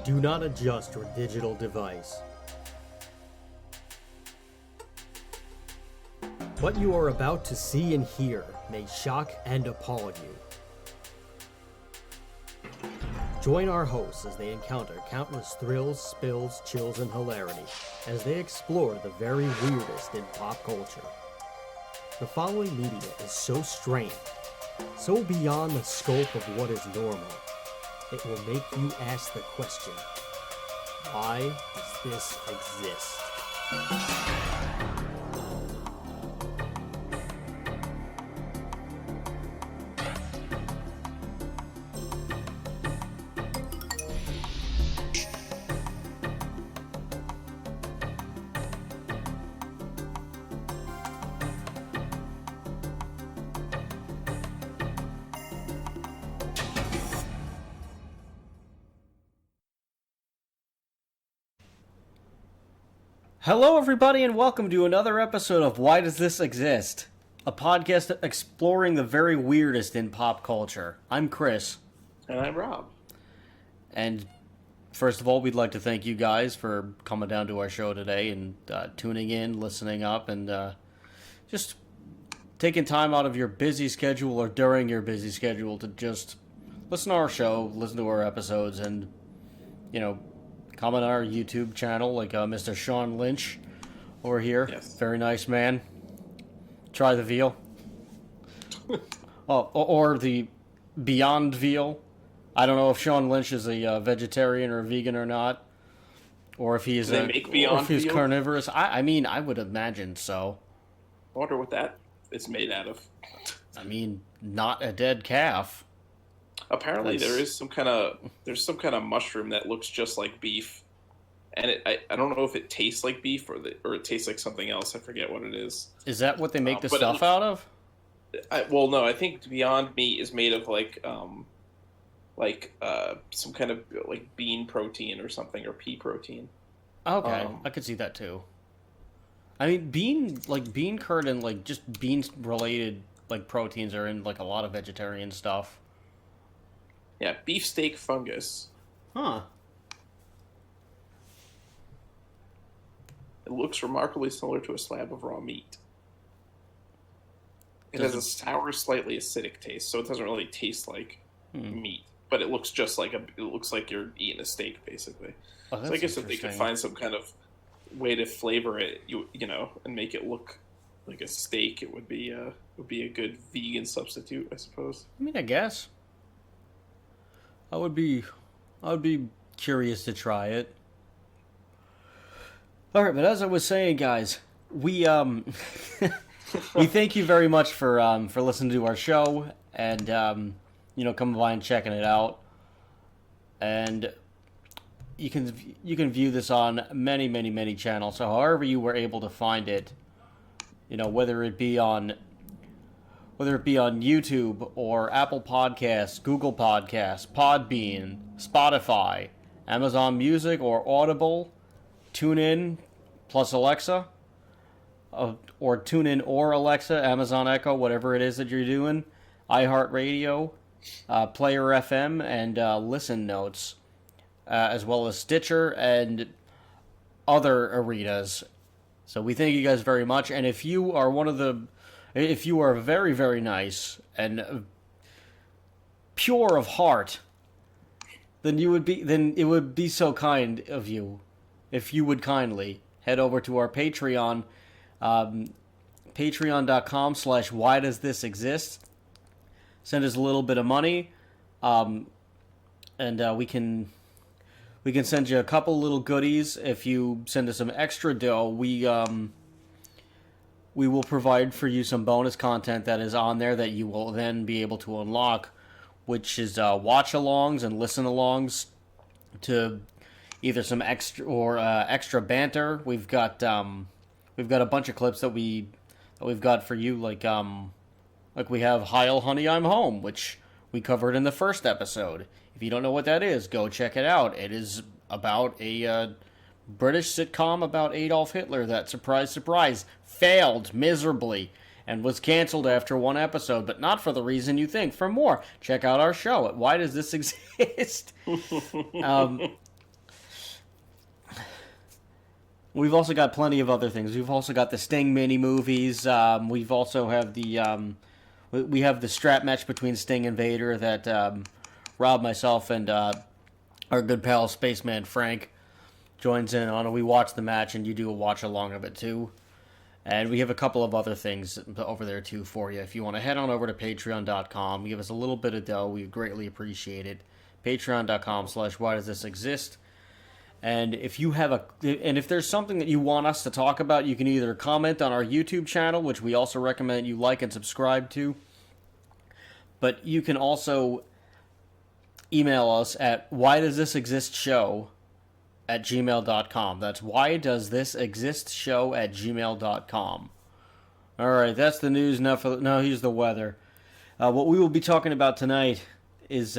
Do not adjust your digital device. What you are about to see and hear may shock and appall you. Join our hosts as they encounter countless thrills, spills, chills, and hilarity as they explore the very weirdest in pop culture. The following media is so strange, so beyond the scope of what is normal, it will make you ask the question, why does this exist? Hello, everybody, and welcome to another episode of Why Does This Exist? A podcast exploring the very weirdest in pop culture. I'm Chris. And I'm Rob. And first of all, we'd like to thank you guys for coming down to our show today and tuning in, listening up, and just taking time out of your busy schedule or during your busy schedule to just listen to our show, listen to our episodes, and, you know, comment on our YouTube channel, like Mr. Sean Lynch over here. Yes. Very nice man. Try the veal. or the Beyond Veal. I don't know if Sean Lynch is a vegetarian or a vegan or not, or if he is or if he's veal? carnivorous. I mean, I would imagine so. I wonder what that is made out of. I mean, not a dead calf. Apparently, there's some kind of mushroom that looks just like beef, and I don't know if it tastes like beef or it tastes like something else. I forget what it is. Is that what they make the stuff out of? No, I think Beyond Meat is made of some kind of like bean protein or something, or pea protein. Okay, I could see that too. I mean, bean curd and like just beans related like proteins are in like a lot of vegetarian stuff. Yeah, beefsteak fungus. Huh. It looks remarkably similar to a slab of raw meat. It has a sour, slightly acidic taste, so it doesn't really taste like meat. But it looks just like it looks like you're eating a steak, basically. Oh, so I guess if they could find some kind of way to flavor it, you know, and make it look like a steak, it would be a good vegan substitute, I suppose. I mean, I guess. I would be curious to try it. All right, but as I was saying, guys, we we thank you very much for listening to our show and coming by and checking it out. And you can view this on many channels. So however you were able to find it, whether it be on YouTube or Apple Podcasts, Google Podcasts, Podbean, Spotify, Amazon Music, or Audible, TuneIn plus Alexa, or TuneIn or Alexa, Amazon Echo, whatever it is that you're doing, iHeartRadio, Player FM, and Listen Notes, as well as Stitcher and other arenas. So we thank you guys very much, and if you are very, very nice and pure of heart, then it would be so kind of you if you would kindly head over to our Patreon, patreon.com/whydoesthisexist. Send us a little bit of money, and we can send you a couple little goodies. If you send us some extra dough, we will provide for you some bonus content that is on there that you will then be able to unlock, which is watch-alongs and listen-alongs to either some extra banter. We've got a bunch of clips that we've got for you, like we have "Heil Honey, I'm Home," which we covered in the first episode. If you don't know what that is, go check it out. It is about a British sitcom about Adolf Hitler that, surprise, surprise, failed miserably and was canceled after one episode, but not for the reason you think. For more, check out our show at Why Does This Exist? We've also got plenty of other things. We've also got the Sting mini movies. We've also have we have the strap match between Sting and Vader that Rob, myself, and our good pal Spaceman Frank joins in on. We watch the match, and you do a watch along of it too. And we have a couple of other things over there too for you. If you want to head on over to patreon.com, give us a little bit of dough, we greatly appreciate it. Patreon.com/whydoesthisexist. And if there's something that you want us to talk about, you can either comment on our YouTube channel, which we also recommend you like and subscribe to. But you can also email us at whydoesthisexistshow@gmail.com. That's whydoesthisexistshow@gmail.com. All right, that's the news. Now here's the weather. What we will be talking about tonight is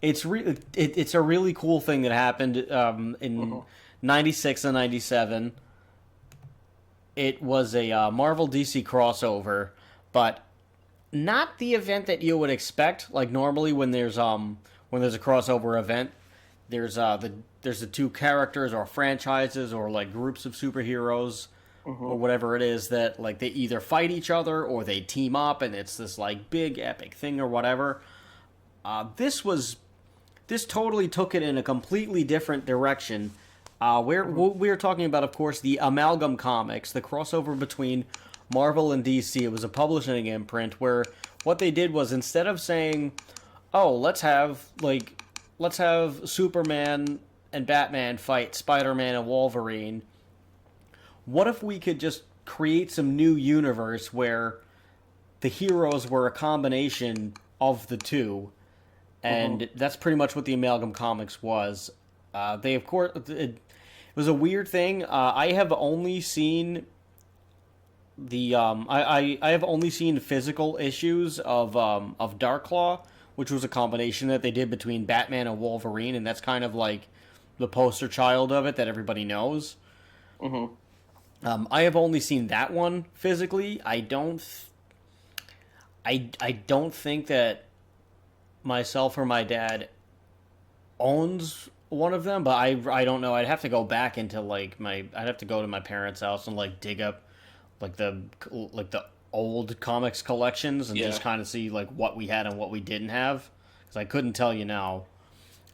it's a really cool thing that happened in 96 and 97. It was a Marvel DC crossover, but not the event that you would expect. Like normally when there's a crossover event, there's the two characters or franchises or like groups of superheroes or whatever it is that like they either fight each other or they team up and it's this like big epic thing or whatever. This totally took it in a completely different direction. We're talking about, of course, the Amalgam Comics, the crossover between Marvel and DC. It was a publishing imprint where what they did was instead of saying, "Oh, let's have Superman and Batman fight Spider-Man and Wolverine," what if we could just create some new universe where the heroes were a combination of the two? And that's pretty much what the Amalgam Comics was. It was a weird thing. I have only seen I have only seen physical issues of Darklaw, which was a combination that they did between Batman and Wolverine, and that's kind of like the poster child of it that everybody knows. I have only seen that one physically. I don't think that myself or my dad owns one of them, but I don't know. I'd have to go back into I'd have to go to my parents' house and like dig up like the old comics collections and just kind of see like what we had and what we didn't have, because I couldn't tell you now.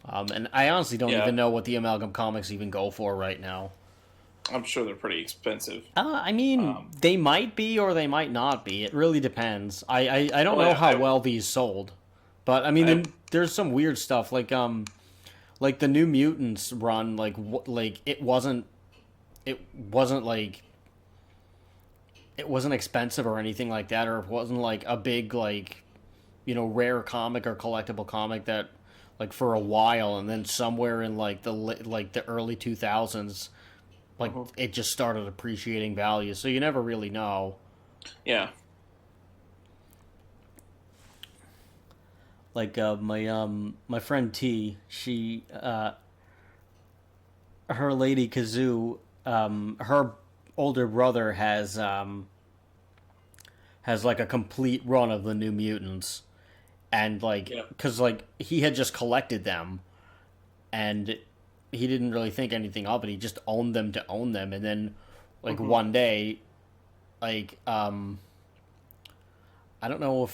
And I honestly don't even know what the Amalgam Comics even go for right now. I'm sure they're pretty expensive. I mean, they might be or they might not be. It really depends. I don't know how well these sold. But I mean, there's some weird stuff like the New Mutants run. It wasn't expensive or anything like that, or it wasn't like a big rare comic or collectible comic that like for a while, and then somewhere in the early 2000s, it just started appreciating value. So you never really know. Yeah. Like my friend T, she her lady Kazoo, her older brother has like a complete run of the New Mutants, and because he had just collected them, and he didn't really think anything of it. He just owned them to own them, and then one day, I don't know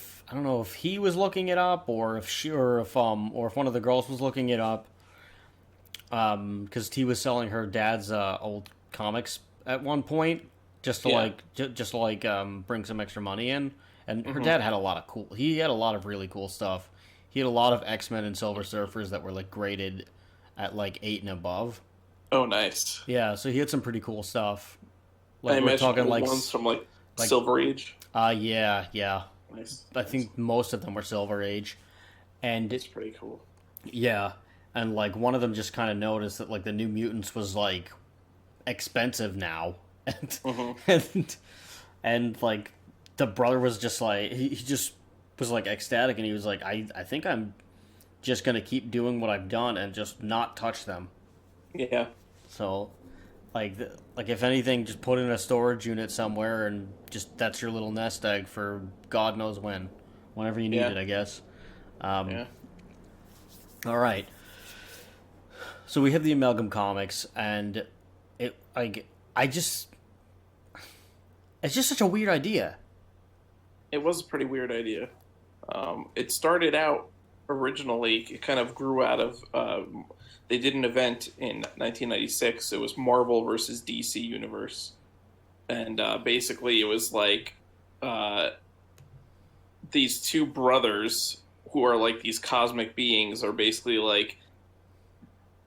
if he was looking it up or if if one of the girls was looking it up, because T was selling her dad's old comics at one point just to bring some extra money in, and her dad had a lot of really cool stuff. He had a lot of X-Men and Silver Surfers that were graded at 8 and above. Oh, nice. Yeah, so he had some pretty cool stuff. We're talking ones from Silver Age. Yeah. Nice. I think most of them were Silver Age, and it's pretty cool. Yeah, and one of them just kind of noticed that the New Mutants was expensive now, and the brother was just he just was ecstatic, and he was like, I think I'm just gonna keep doing what I've done and just not touch them. Yeah. So. If anything, just put in a storage unit somewhere, and just that's your little nest egg for God knows whenever you need it, I guess. All right. So we have the Amalgam Comics, and it like I just it's just such a weird idea. It was a pretty weird idea. It started out originally, it kind of grew out of. They did an event in 1996. It was Marvel versus DC Universe, and basically it was like these two brothers who are like these cosmic beings are basically like,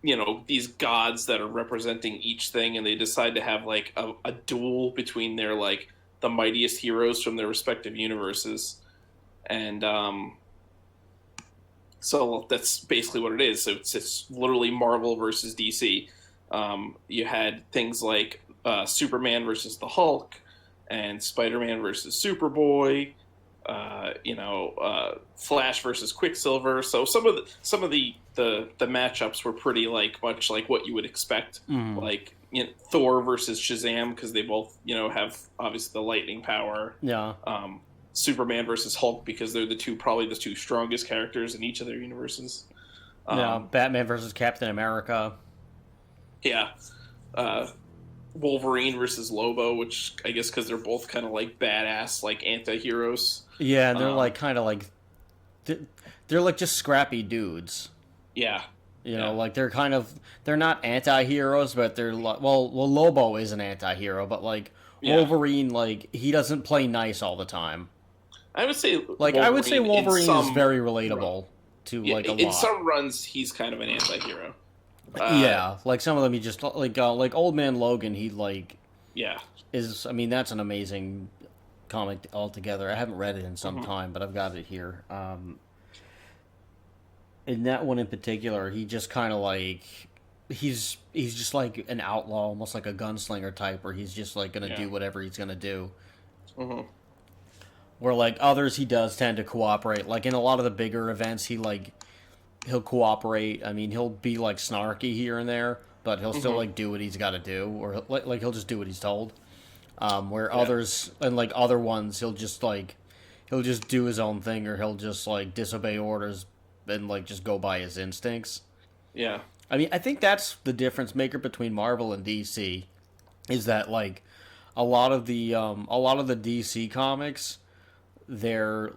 you know, these gods that are representing each thing, and they decide to have like a duel between their like the mightiest heroes from their respective universes. And so that's basically what it is. So it's literally Marvel versus DC. You had things like Superman versus the Hulk, and Spider-Man versus Superboy. Flash versus Quicksilver. So some of the matchups were pretty like much like what you would expect. Like, you know, Thor versus Shazam, because they both, you know, have obviously the lightning power. Yeah. Superman versus Hulk, because they're probably the two strongest characters in each of their universes. Batman versus Captain America. Yeah. Wolverine versus Lobo, which I guess because they're both kind of like badass, like anti-heroes. Yeah, and they're like kind of like they're like just scrappy dudes. Yeah. You know, like they're not anti-heroes, but they're like, well, Lobo is an anti-hero, but like Wolverine, like he doesn't play nice all the time. I would say Wolverine is very relatable to like a lot. In some runs, he's kind of an anti-hero. Like some of them, he just like Old Man Logan. He like is. I mean, that's an amazing comic altogether. I haven't read it in some time, but I've got it here. In that one in particular, he just kind of like he's just like an outlaw, almost like a gunslinger type, where he's just like gonna do whatever he's gonna do. Where like others, he does tend to cooperate. Like in a lot of the bigger events, he'll cooperate. I mean, he'll be like snarky here and there, but he'll still like do what he's got to do, or like he'll just do what he's told. Where others and like other ones, he'll just do his own thing, or he'll just like disobey orders and like just go by his instincts. Yeah. I mean, I think that's the difference maker between Marvel and DC, is that like a lot of the DC comics, they're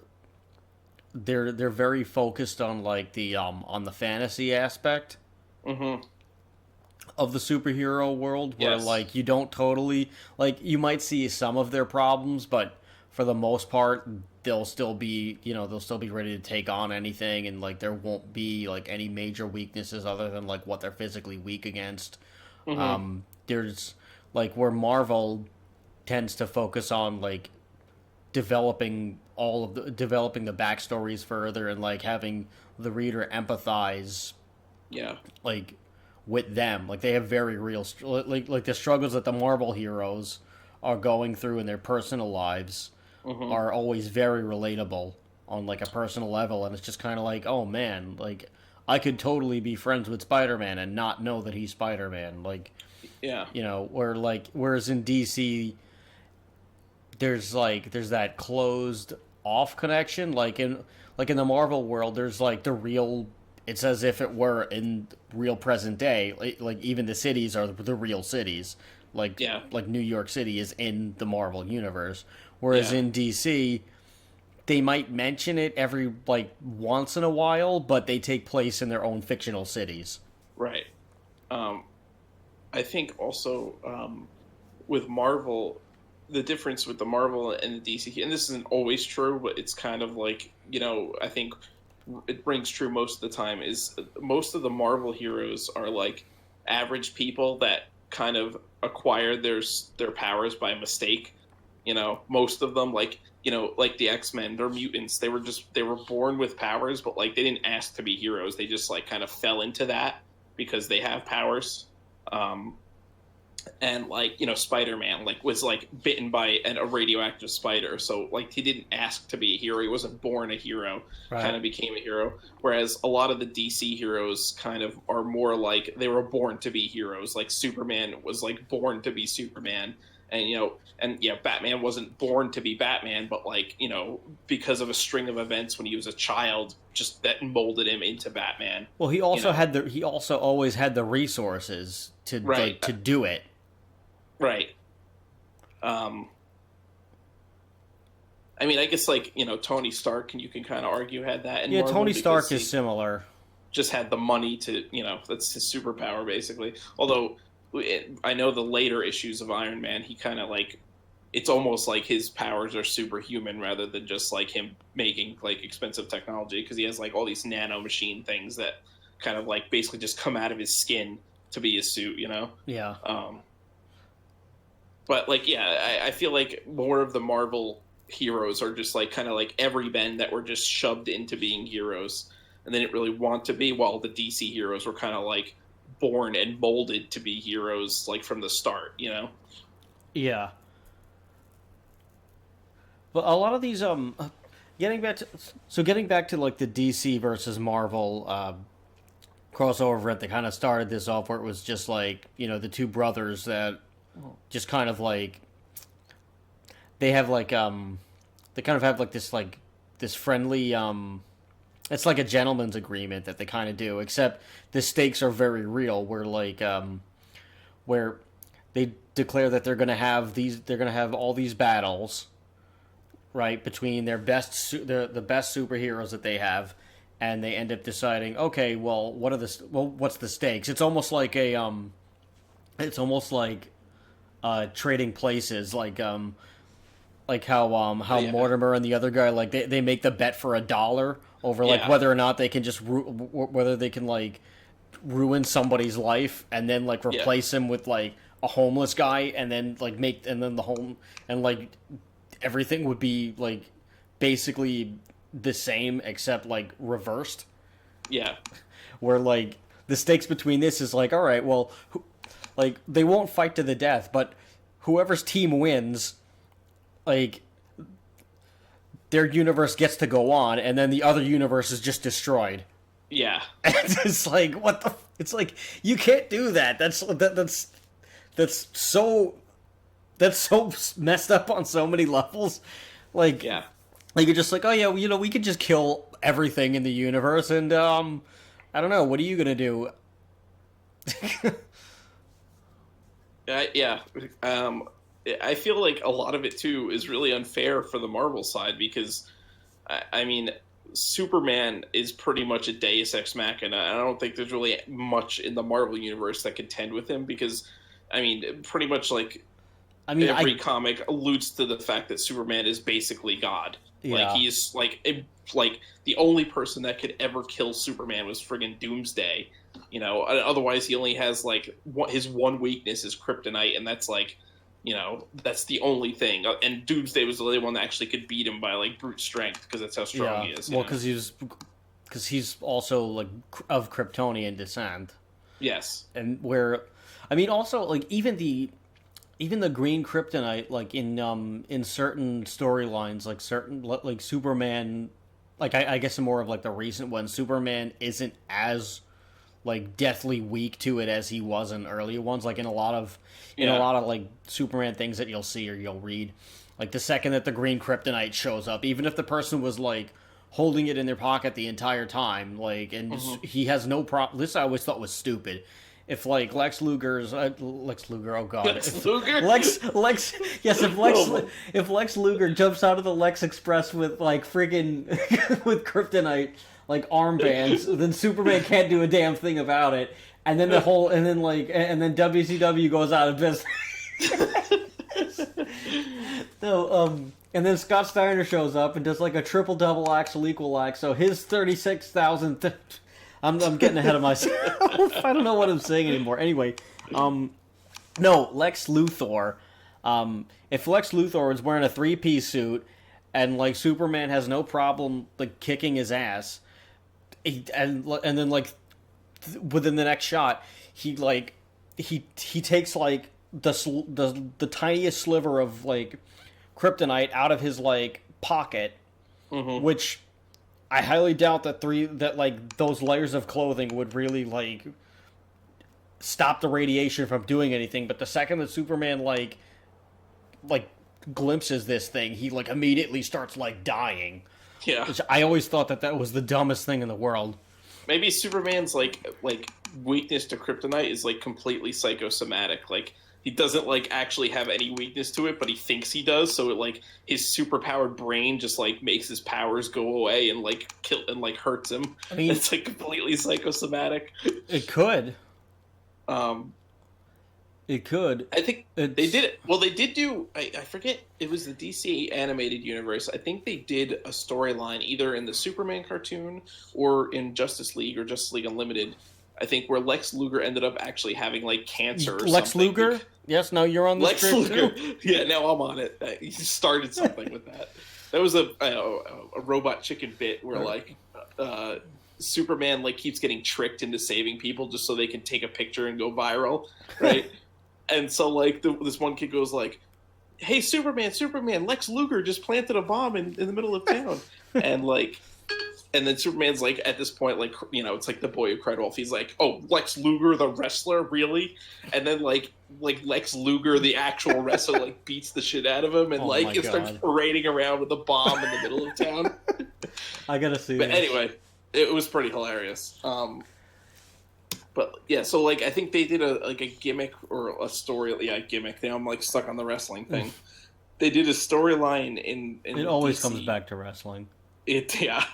very focused on like on the fantasy aspect of the superhero world, where like you don't totally like, you might see some of their problems, but for the most part they'll still be ready to take on anything, and like there won't be like any major weaknesses other than like what they're physically weak against. There's like where Marvel tends to focus on like developing the backstories further, and like having the reader empathize like with them. Like they have very real like the struggles that the Marvel heroes are going through in their personal lives are always very relatable on like a personal level, and it's just kind of like, oh man, like I could totally be friends with Spider-Man and not know that he's Spider-Man. Like, you know, whereas in DC there's that closed off connection. Like in the Marvel world, there's like the real, it's as if it were in real present day. Like even the cities are the real cities. Like New York City is in the Marvel universe. Whereas in DC, they might mention it every like once in a while, but they take place in their own fictional cities. Right. I think also with Marvel, the difference with the Marvel and the DC, and this isn't always true, but it's kind of like, you know, I think it rings true most of the time, is most of the Marvel heroes are like average people that kind of acquire their powers by mistake. You know, most of them, like, you know, like the X-Men, they're mutants. They were born with powers, but like they didn't ask to be heroes. They just like kind of fell into that because they have powers. And like, you know, Spider-Man like was like bitten by a radioactive spider, so like he didn't ask to be a hero. He wasn't born a hero. Kind of became a hero. Whereas a lot of the DC heroes kind of are more like they were born to be heroes. Like Superman was like born to be Superman, and you know, Batman wasn't born to be Batman, but like, you know, because of a string of events when he was a child, just that molded him into Batman. Well, he also always had the resources to to do it. Right. I mean, I guess, like, Tony Stark, and you can kind of argue, had that in Yeah, Marvel Tony Stark because is he similar. just had the money to, that's his superpower, basically. Although, I know the later issues of Iron Man, he kind of, like, it's almost like his powers are superhuman rather than just, like, him making, like, expensive technology, because he has, like, all these nano machine things that kind of, like, basically just come out of his skin to be his suit, Yeah. But, like, yeah, I feel like more of the Marvel heroes are just, like, kind of like everymen that were just shoved into being heroes and they didn't really want to be, while the DC heroes were kind of, like, born and molded to be heroes, like, from the start, Yeah. But a lot of these getting back to like the DC versus Marvel crossover event that kind of started this off, where it was just like, the two brothers that just kind of like they have like they kind of have like this friendly it's like a gentleman's agreement that they kind of do, except the stakes are very real, where like where they declare that they're going to have all these battles, right, between their the best superheroes that they have, and they end up deciding, okay, well, what's the stakes? It's almost like trading places, like how Yeah. Mortimer and the other guy, like they make the bet for $1 over like Yeah. whether or not they can whether they can like ruin somebody's life and then like replace him with like a homeless guy, and then like the home, and like everything would be like basically the same except like reversed. Yeah. Where like the stakes between this is like, all right, well, like they won't fight to the death, but whoever's team wins, like their universe gets to go on, and then the other universe is just destroyed. Yeah. And it's like, what the? It's like, you can't do that. That's so messed up on so many levels. Like, Yeah. like you're just like, oh yeah, we could just kill everything in the universe, and I don't know, what are you gonna do? Yeah. I feel like a lot of it too is really unfair for the Marvel side, because I mean, Superman is pretty much a Deus Ex Machina. I don't think there's really much in the Marvel universe that contend with him, because I mean, pretty much like every comic alludes to the fact that Superman is basically God. Yeah. Like he's like the only person that could ever kill Superman was friggin' Doomsday. Otherwise he only has like his one weakness is kryptonite, and that's like, that's the only thing. And Doomsday was the only one that actually could beat him by like brute strength, because that's how strong he is. Well, because he's also like of Kryptonian descent. Yes. And where, I mean, also like even the green kryptonite, like in certain storylines, like certain like Superman, like I guess more of like the recent one, Superman isn't as like deathly weak to it as he was in earlier ones. Like in a lot of like Superman things that you'll see or you'll read, like the second that the green kryptonite shows up, even if the person was like holding it in their pocket the entire time, like, and he has no problem. This I always thought was stupid. If like Lex Luger's oh god, Lex Luger? If Lex Luger jumps out of the Lex Express with like friggin' with kryptonite like armbands, then Superman can't do a damn thing about it. And then then WCW goes out of business. And then Scott Steiner shows up and does like a triple double axle equal axe. So his 36,000. I'm getting ahead of myself. I don't know what I'm saying anymore. Anyway, no, Lex Luthor. If Lex Luthor is wearing a 3-piece suit and like Superman has no problem like kicking his ass, and then like within the next shot, he takes like the tiniest sliver of like kryptonite out of his like pocket, which I highly doubt that those layers of clothing would really like stop the radiation from doing anything. But the second that Superman like glimpses this thing, he like immediately starts like dying. Yeah. Which I always thought that was the dumbest thing in the world. Maybe Superman's like weakness to kryptonite is like completely psychosomatic. Like he doesn't like actually have any weakness to it, but he thinks he does. So it like his superpowered brain just like makes his powers go away and like kill and like hurts him. I mean, it's like completely psychosomatic. It could. Um, It could. I think they did it. Well, they did do. I forget. It was the DC animated universe. I think they did a storyline either in the Superman cartoon or in Justice League or Justice League Unlimited. I think where Lex Luger ended up actually having like cancer. Or Lex something. Luger? Yes. No, you're on the Lex script Luger. too? Yeah. Now I'm on it. You started something with that. That was a robot chicken bit where like Superman like keeps getting tricked into saving people just so they can take a picture and go viral, right? And so, like, this one kid goes like, "Hey, Superman, Lex Luger just planted a bomb in the middle of town." And, like, and then Superman's, like, at this point, like, you know, it's like the boy who cried wolf. He's like, "Oh, Lex Luger, the wrestler, really?" And then, like Lex Luger, the actual wrestler, like, beats the shit out of him. And, it starts parading around with a bomb in the middle of town. I gotta see But this. anyway, it was pretty hilarious. But yeah, so like I think they did a gimmick or a story. Yeah, gimmick. Now I'm like stuck on the wrestling thing. They did a storyline in it always DC. comes back to wrestling. The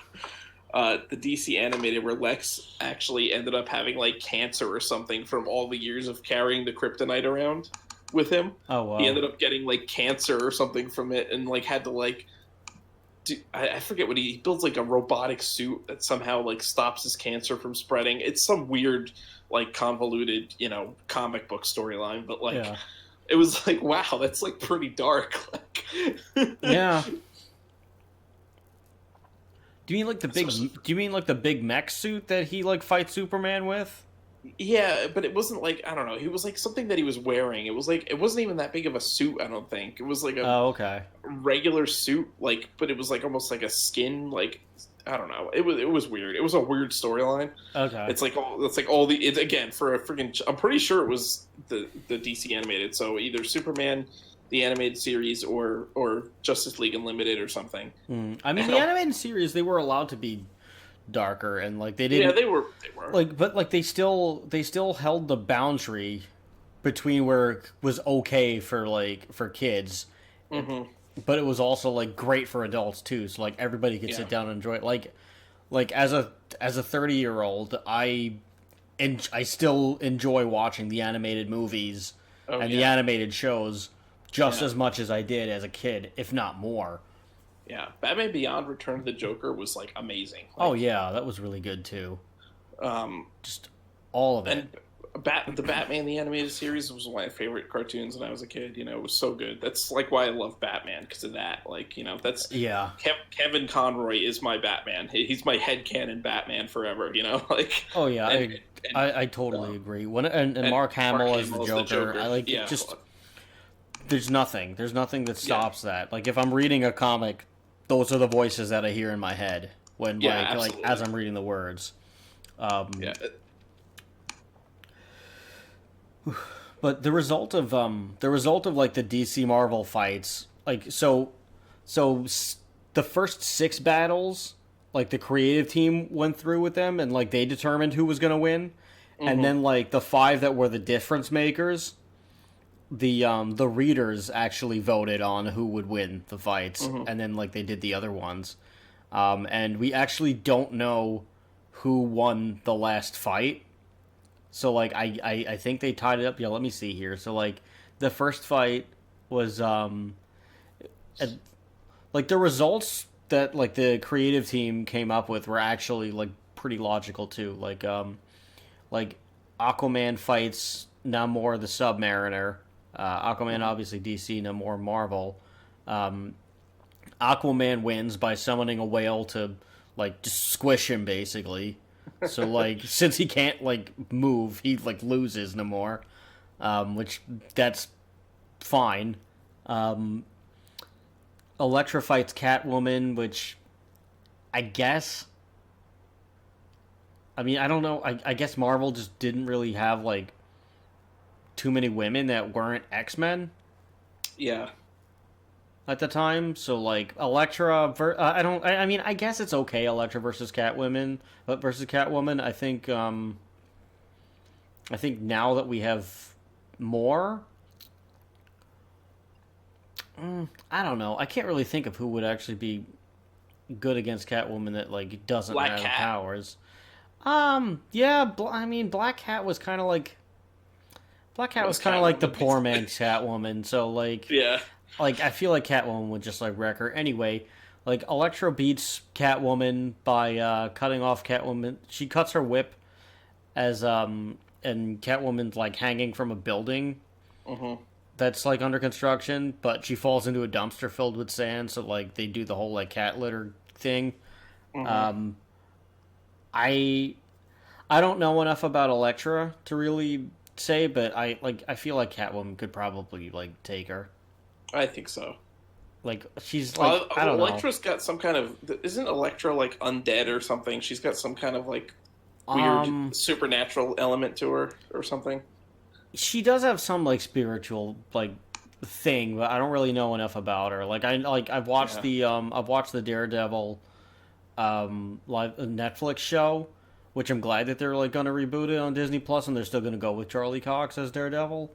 DC animated where Lex actually ended up having like cancer or something from all the years of carrying the kryptonite around with him. Oh wow! He ended up getting like cancer or something from it, and like had to like. I forget what he builds like a robotic suit that somehow like stops his cancer from spreading. It's some weird, like convoluted, you know, comic book storyline. But like, It was like, wow, that's like pretty dark. Like, yeah. Do you mean like the big? Do you mean like the big mech suit that he like fights Superman with? Yeah, but it wasn't like, I don't know. It was like something that he was wearing. It was like it wasn't even that big of a suit. I don't think it was like a regular suit. Like, but it was like almost like a skin. Like, I don't know. It was weird. It was a weird storyline. Okay. It's like all the it's again for a freaking. I'm pretty sure it was the DC animated. So either Superman, the animated series, or Justice League Unlimited or something. I mean, the animated series, they were allowed to be darker, and like they didn't. Yeah, they were. Like, but like they still held the boundary between where it was okay for kids, but it was also like great for adults too. So like everybody could sit down and enjoy it. Like as a 30-year-old, I still enjoy watching the animated movies the animated shows just as much as I did as a kid, if not more. Yeah, Batman Beyond: Return of the Joker was like amazing. Oh yeah, that was really good too. Just all of it. And the Batman the animated series was one of my favorite cartoons when I was a kid. You know, it was so good. That's like why I love Batman, because of that. Like, you know, that's Kevin Conroy is my Batman. He's my headcanon Batman forever. You know, like oh yeah, I totally agree. And Mark Hamill as the Joker. I like just. There's nothing that stops that. Like if I'm reading a comic, those are the voices that I hear in my head when like as I'm reading the words. But the result of like the DC Marvel fights, like so the first 6 battles, like the creative team went through with them and like they determined who was going to win. And then like the 5 that were the difference makers, the readers actually voted on who would win the fights, and then like they did the other ones, and we actually don't know who won the last fight. So like I think they tied it up. Yeah, let me see here. So like the first fight was like the results that like the creative team came up with were actually like pretty logical too. Like Aquaman fights Namor the Submariner. Aquaman, obviously DC, Namor Marvel. Aquaman wins by summoning a whale to, like, just squish him, basically. So, like, since he can't, like, move, he, like, loses Namor. Which, that's fine. Elektra fights Catwoman, which, I guess... I mean, I don't know. I guess Marvel just didn't really have, like, too many women that weren't X-Men. Yeah. At the time, so like Elektra, I mean, I guess it's okay. Elektra versus Catwoman. I think now that we have more, I don't know. I can't really think of who would actually be good against Catwoman that like doesn't Black have Cat. powers. Yeah. I mean, Black Cat was kind of like the poor man's Catwoman. So like, Yeah. like I feel like Catwoman would just like wreck her anyway. Like Elektra beats Catwoman by cutting off Catwoman. She cuts her whip as and Catwoman's like hanging from a building. Mm-hmm. That's like under construction, but she falls into a dumpster filled with sand. So like they do the whole like cat litter thing. Mm-hmm. I don't know enough about Elektra to really say, but I feel like Catwoman could probably like take her. I think so. Like she's like I don't Elektra's got some kind of isn't Elektra like undead or something? She's got some kind of like know. weird supernatural element to her or something. She does have some like spiritual like thing, but I don't really know enough about her. I've watched the Daredevil live Netflix show, which I'm glad that they're like going to reboot it on Disney Plus, and they're still going to go with Charlie Cox as Daredevil.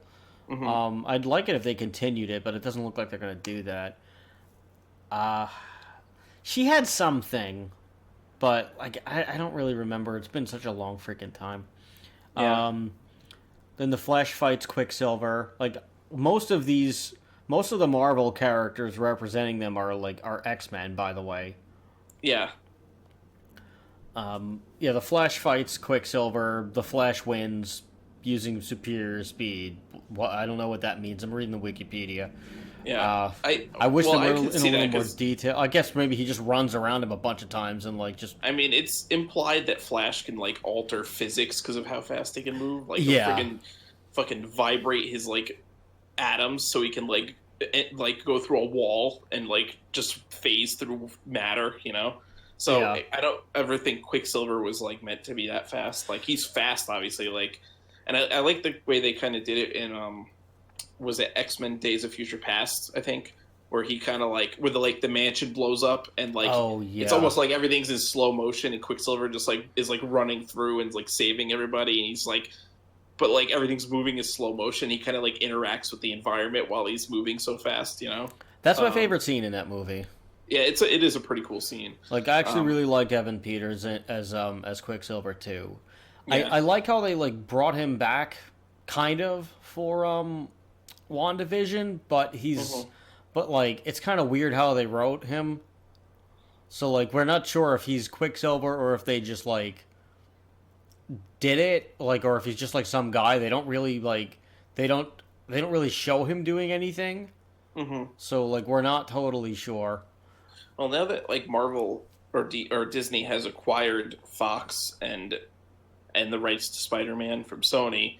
Mm-hmm. I'd like it if they continued it, but it doesn't look like they're going to do that. She had something, but like I don't really remember. It's been such a long freaking time. Yeah. Then the Flash fights Quicksilver. Like most of the Marvel characters representing them are X-Men, by the way. Yeah. The Flash fights Quicksilver. The Flash wins using superior speed. Well, I don't know what that means. I'm reading the Wikipedia. Yeah. I wish there were in a little more 'cause, detail. I guess maybe he just runs around him a bunch of times and like just. I mean, it's implied that Flash can like alter physics because of how fast he can move. Like, Yeah. he'll fucking vibrate his like atoms so he can like go through a wall and like just phase through matter. You know. So Yeah. I don't ever think Quicksilver was like meant to be that fast. Like he's fast, obviously. Like, and I like the way they kind of did it in was it X-Men Days of Future Past, I think, where he kind of like where the mansion blows up and like it's almost like everything's in slow motion and Quicksilver just like is like running through and like saving everybody and he's like but like everything's moving in slow motion. He kind of like interacts with the environment while he's moving so fast, you know. That's my favorite scene in that movie. Yeah, it is a pretty cool scene. Like I actually really liked Evan Peters as Quicksilver too. Yeah. I like how they like brought him back kind of for WandaVision, but but like it's kind of weird how they wrote him. So like we're not sure if he's Quicksilver or if they just like did it like or if he's just like some guy. They don't really like they don't really show him doing anything. Mm-hmm. So like we're not totally sure. Well, now that like Marvel or Disney has acquired Fox and the rights to Spider-Man from Sony,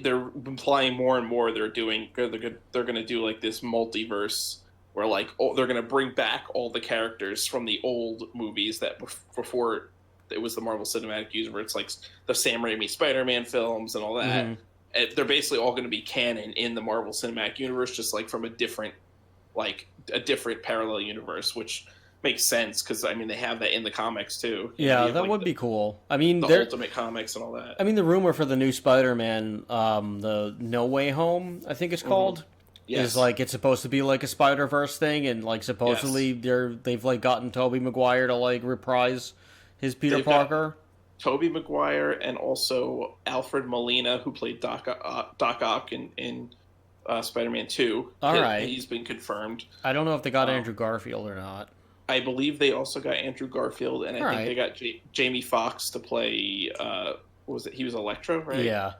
they're implying more and more they're going to do like this multiverse where like they're going to bring back all the characters from the old movies that before it was the Marvel Cinematic Universe, like the Sam Raimi Spider-Man films and all that. Mm-hmm. And they're basically all going to be canon in the Marvel Cinematic Universe, just like from a different parallel universe, which makes sense because I mean they have that in the comics too. Yeah, that would be cool. I mean, the Ultimate Comics and all that. I mean, the rumor for the new Spider-Man, the No Way Home, I think it's called, is like it's supposed to be like a Spider-Verse thing, and like supposedly they've like gotten Tobey Maguire to like reprise his Peter Parker. Tobey Maguire and also Alfred Molina, who played Doc Ock in Spider-Man 2. He's been confirmed. I don't know if they got Andrew Garfield or not. I believe they also got Andrew Garfield, and I think they got Jamie Foxx to play. What was it? He was Electro, right? Yeah.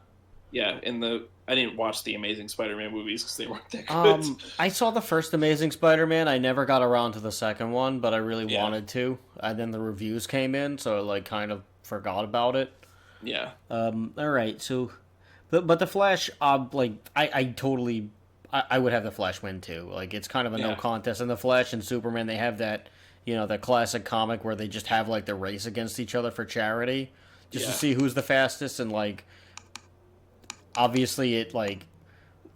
Yeah. I didn't watch the Amazing Spider-Man movies because they weren't that good. I saw the first Amazing Spider-Man. I never got around to the second one, but I really wanted to. And then the reviews came in, so I like kind of forgot about it. Yeah. All right. So, but the Flash, like I totally. I would have the Flash win too. Like it's kind of a no contest. And the Flash and Superman, they have that, that classic comic where they just have like the race against each other for charity, just to see who's the fastest. And like, obviously, it like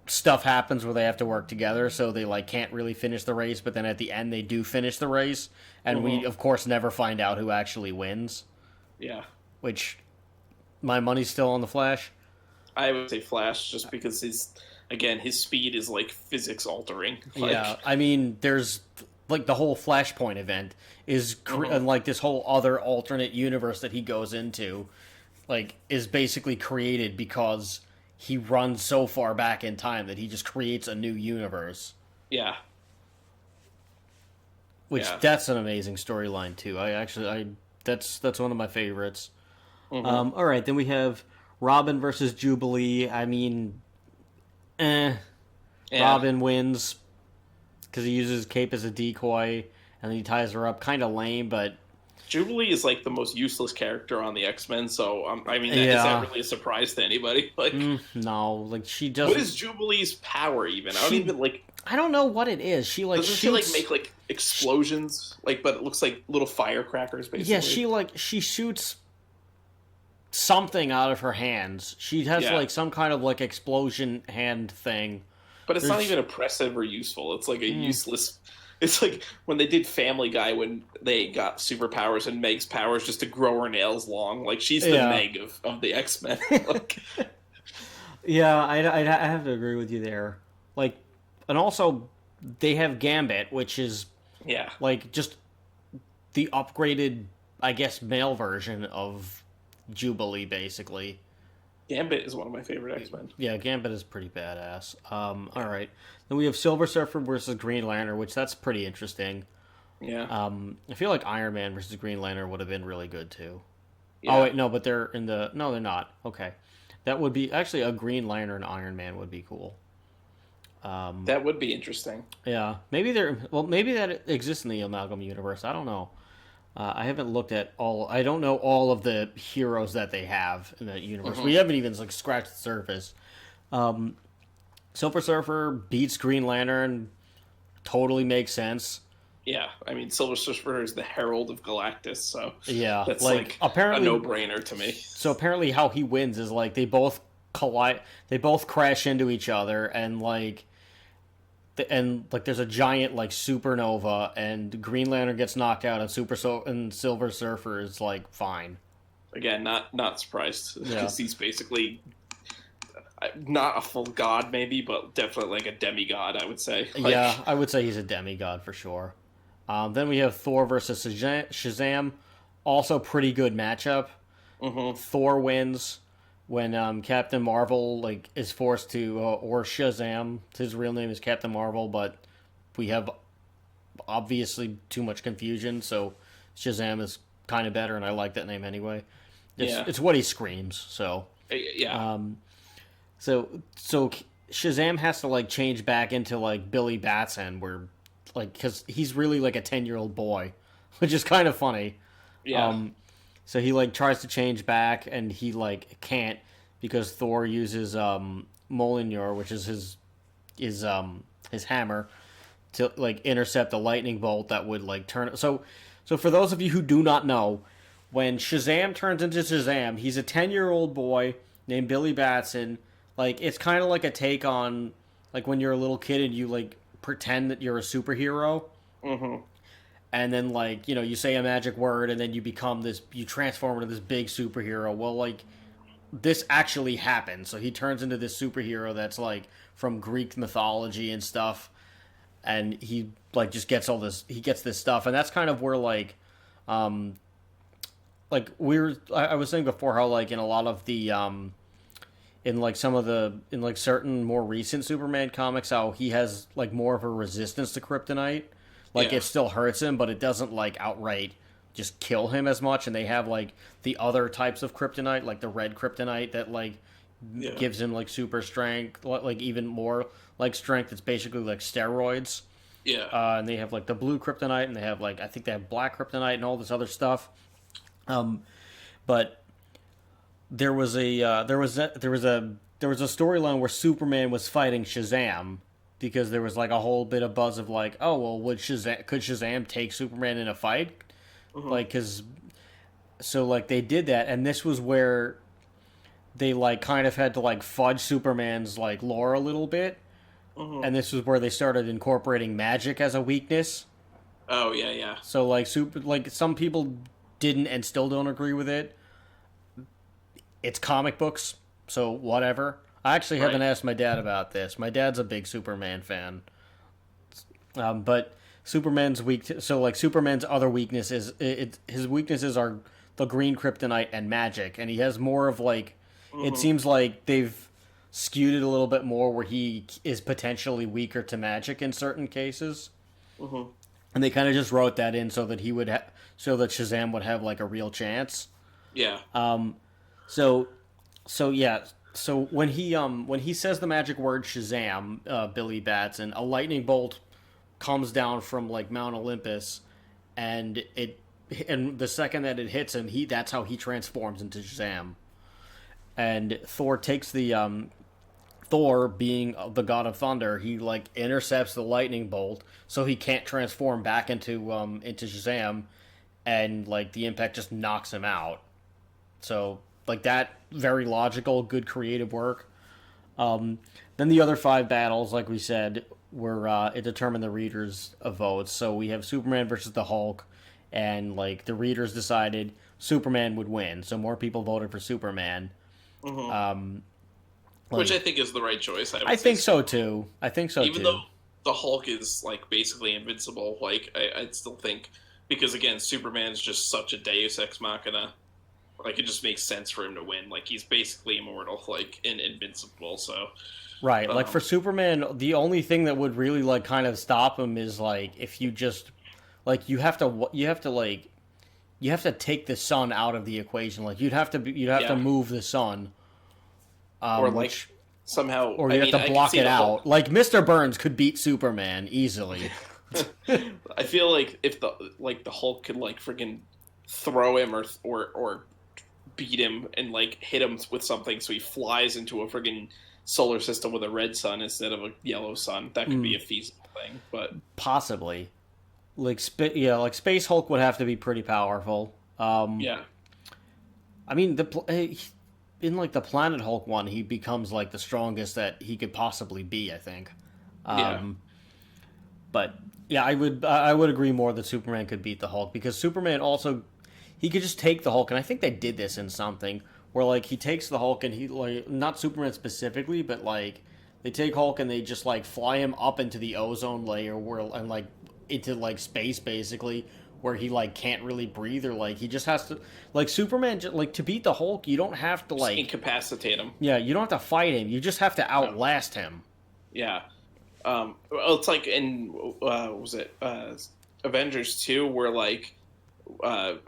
stuff happens where they have to work together, so they like can't really finish the race. But then at the end, they do finish the race, and we of course never find out who actually wins. Yeah. Which my money's still on the Flash. I would say Flash, just because his speed is like physics altering. Yeah, I mean, there's like the whole Flashpoint event is and like this whole other alternate universe that he goes into, like, is basically created because he runs so far back in time that he just creates a new universe. Yeah. Which that's an amazing storyline too. That's one of my favorites. All right, then we have Robin versus Jubilee. I mean, Robin wins because he uses his cape as a decoy and then he ties her up. Kind of lame, but Jubilee is like the most useless character on the X-Men. So I mean, is that really a surprise to anybody? Like, no, like she doesn't. What is Jubilee's power even? I don't know what it is. She like doesn't shoots... she like make like explosions, like, but it looks like little firecrackers basically. Yeah, she shoots something out of her hands. She has like some kind of like explosion hand thing. But it's not even impressive or useful. It's like a useless. It's like when they did Family Guy when they got superpowers and Meg's powers just to grow her nails long. Like she's the Meg of the X-Men. Like... Yeah, I have to agree with you there. Like, and also they have Gambit, which is like just the upgraded, I guess, male version of Jubilee, basically. Gambit is one of my favorite X-Men. Yeah, Gambit is pretty badass. All right. Then we have Silver Surfer versus Green Lantern, which that's pretty interesting. Yeah. I feel like Iron Man versus Green Lantern would have been really good, too. Yeah. Oh, wait, no, but they're in the... No, they're not. Okay. That would be... Actually, a Green Lantern Iron Man would be cool. That would be interesting. Yeah. Maybe that exists in the Amalgam Universe. I don't know. I haven't looked at all... I don't know all of the heroes that they have in that universe. We haven't even like scratched the surface. Silver Surfer beats Green Lantern. Totally makes sense. Yeah, I mean, Silver Surfer is the herald of Galactus, so that's like apparently a no-brainer to me. So apparently how he wins is like they both collide, they both crash into each other, and like there's a giant like supernova, and Green Lantern gets knocked out, and Silver Surfer is like fine. Again, not surprised because he's basically not a full god, maybe, but definitely like a demigod, I would say. Yeah, I would say he's a demigod for sure. Then we have Thor versus Shazam, also pretty good matchup. Thor wins when Captain Marvel like is forced to, or Shazam. His real name is Captain Marvel, but we have obviously too much confusion, so Shazam is kind of better, and I like that name anyway. It's what he screams. So So Shazam has to like change back into like Billy Batson, where like because he's really like a 10-year-old boy, which is kind of funny. Yeah. So he like tries to change back, and he like can't because Thor uses Mjolnir, which is his hammer, to like intercept a lightning bolt that would like turn. So for those of you who do not know, when Shazam turns into Shazam, he's a 10-year-old boy named Billy Batson. Like, it's kind of like a take on, like, when you're a little kid and you, like, pretend that you're a superhero. And then, like, you know, you say a magic word and then you transform into this big superhero. Well, like, this actually happened. So he turns into this superhero that's, like, from Greek mythology and stuff. And he, like, just gets he gets this stuff. And that's kind of where, like, I was saying before how, like, in a lot of the, in certain more recent Superman comics, how he has like more of a resistance to kryptonite. Like it still hurts him, but it doesn't like outright just kill him as much. And they have like the other types of kryptonite, like the red kryptonite that like gives him like super strength, like even more like strength. It's basically like steroids. Yeah. And they have like the blue kryptonite, and they have like I think they have black kryptonite and all this other stuff. But there was a storyline where Superman was fighting Shazam because there was like a whole bit of buzz of like, oh well, could Shazam take Superman in a fight? Like, so like they did that, and this was where they like kind of had to like fudge Superman's like lore a little bit, and this was where they started incorporating magic as a weakness. Oh yeah. So like some people didn't and still don't agree with it. It's comic books, so whatever. I actually Right. haven't asked my dad about this. My dad's a big Superman fan. But Superman's Superman's other weakness is his weaknesses are the green kryptonite and magic, and he has more of like it seems like they've skewed it a little bit more where he is potentially weaker to magic in certain cases. And they kind of just wrote that in so that so that Shazam would have like a real chance. Yeah. So when he says the magic word Shazam, Billy Batson, a lightning bolt comes down from like Mount Olympus, and the second that it hits him, that's how he transforms into Shazam. And Thor takes the Thor, being the god of thunder, he like intercepts the lightning bolt, so he can't transform back into Shazam, and like the impact just knocks him out. So like that, very logical, good creative work. Then the other 5 battles, like we said, were it determined the readers' votes. So we have Superman versus the Hulk, and like the readers decided Superman would win, so more people voted for Superman. Which I think is the right choice. I think so too. Even though the Hulk is like basically invincible, like I'd still think, because again, Superman's just such a Deus Ex Machina. Like it just makes sense for him to win. Like he's basically immortal, like and invincible. So right, like for Superman, the only thing that would really like kind of stop him is like if you just like you have to take the sun out of the equation. Like you'd have to move the sun. Or like somehow, or you have to block it out. Like Mr. Burns could beat Superman easily. I feel like if the Hulk could like freaking throw him or beat him and like hit him with something, so he flies into a friggin' solar system with a red sun instead of a yellow sun, that could be a feasible thing. But possibly, like Space Hulk would have to be pretty powerful. Yeah, I mean in like the Planet Hulk one, he becomes like the strongest that he could possibly be, I think. But yeah, I would agree more that Superman could beat the Hulk, because Superman also, he could just take the Hulk, and I think they did this in something where like he takes the Hulk and he like, not Superman specifically, but like they take Hulk and they just like fly him up into the ozone layer and like into like space basically, where he like can't really breathe, or like he just has to like Superman like to beat the Hulk, you don't have to like incapacitate him. Yeah, you don't have to fight him. You just have to outlast him. Yeah. Well, it's like in was it Avengers 2 where like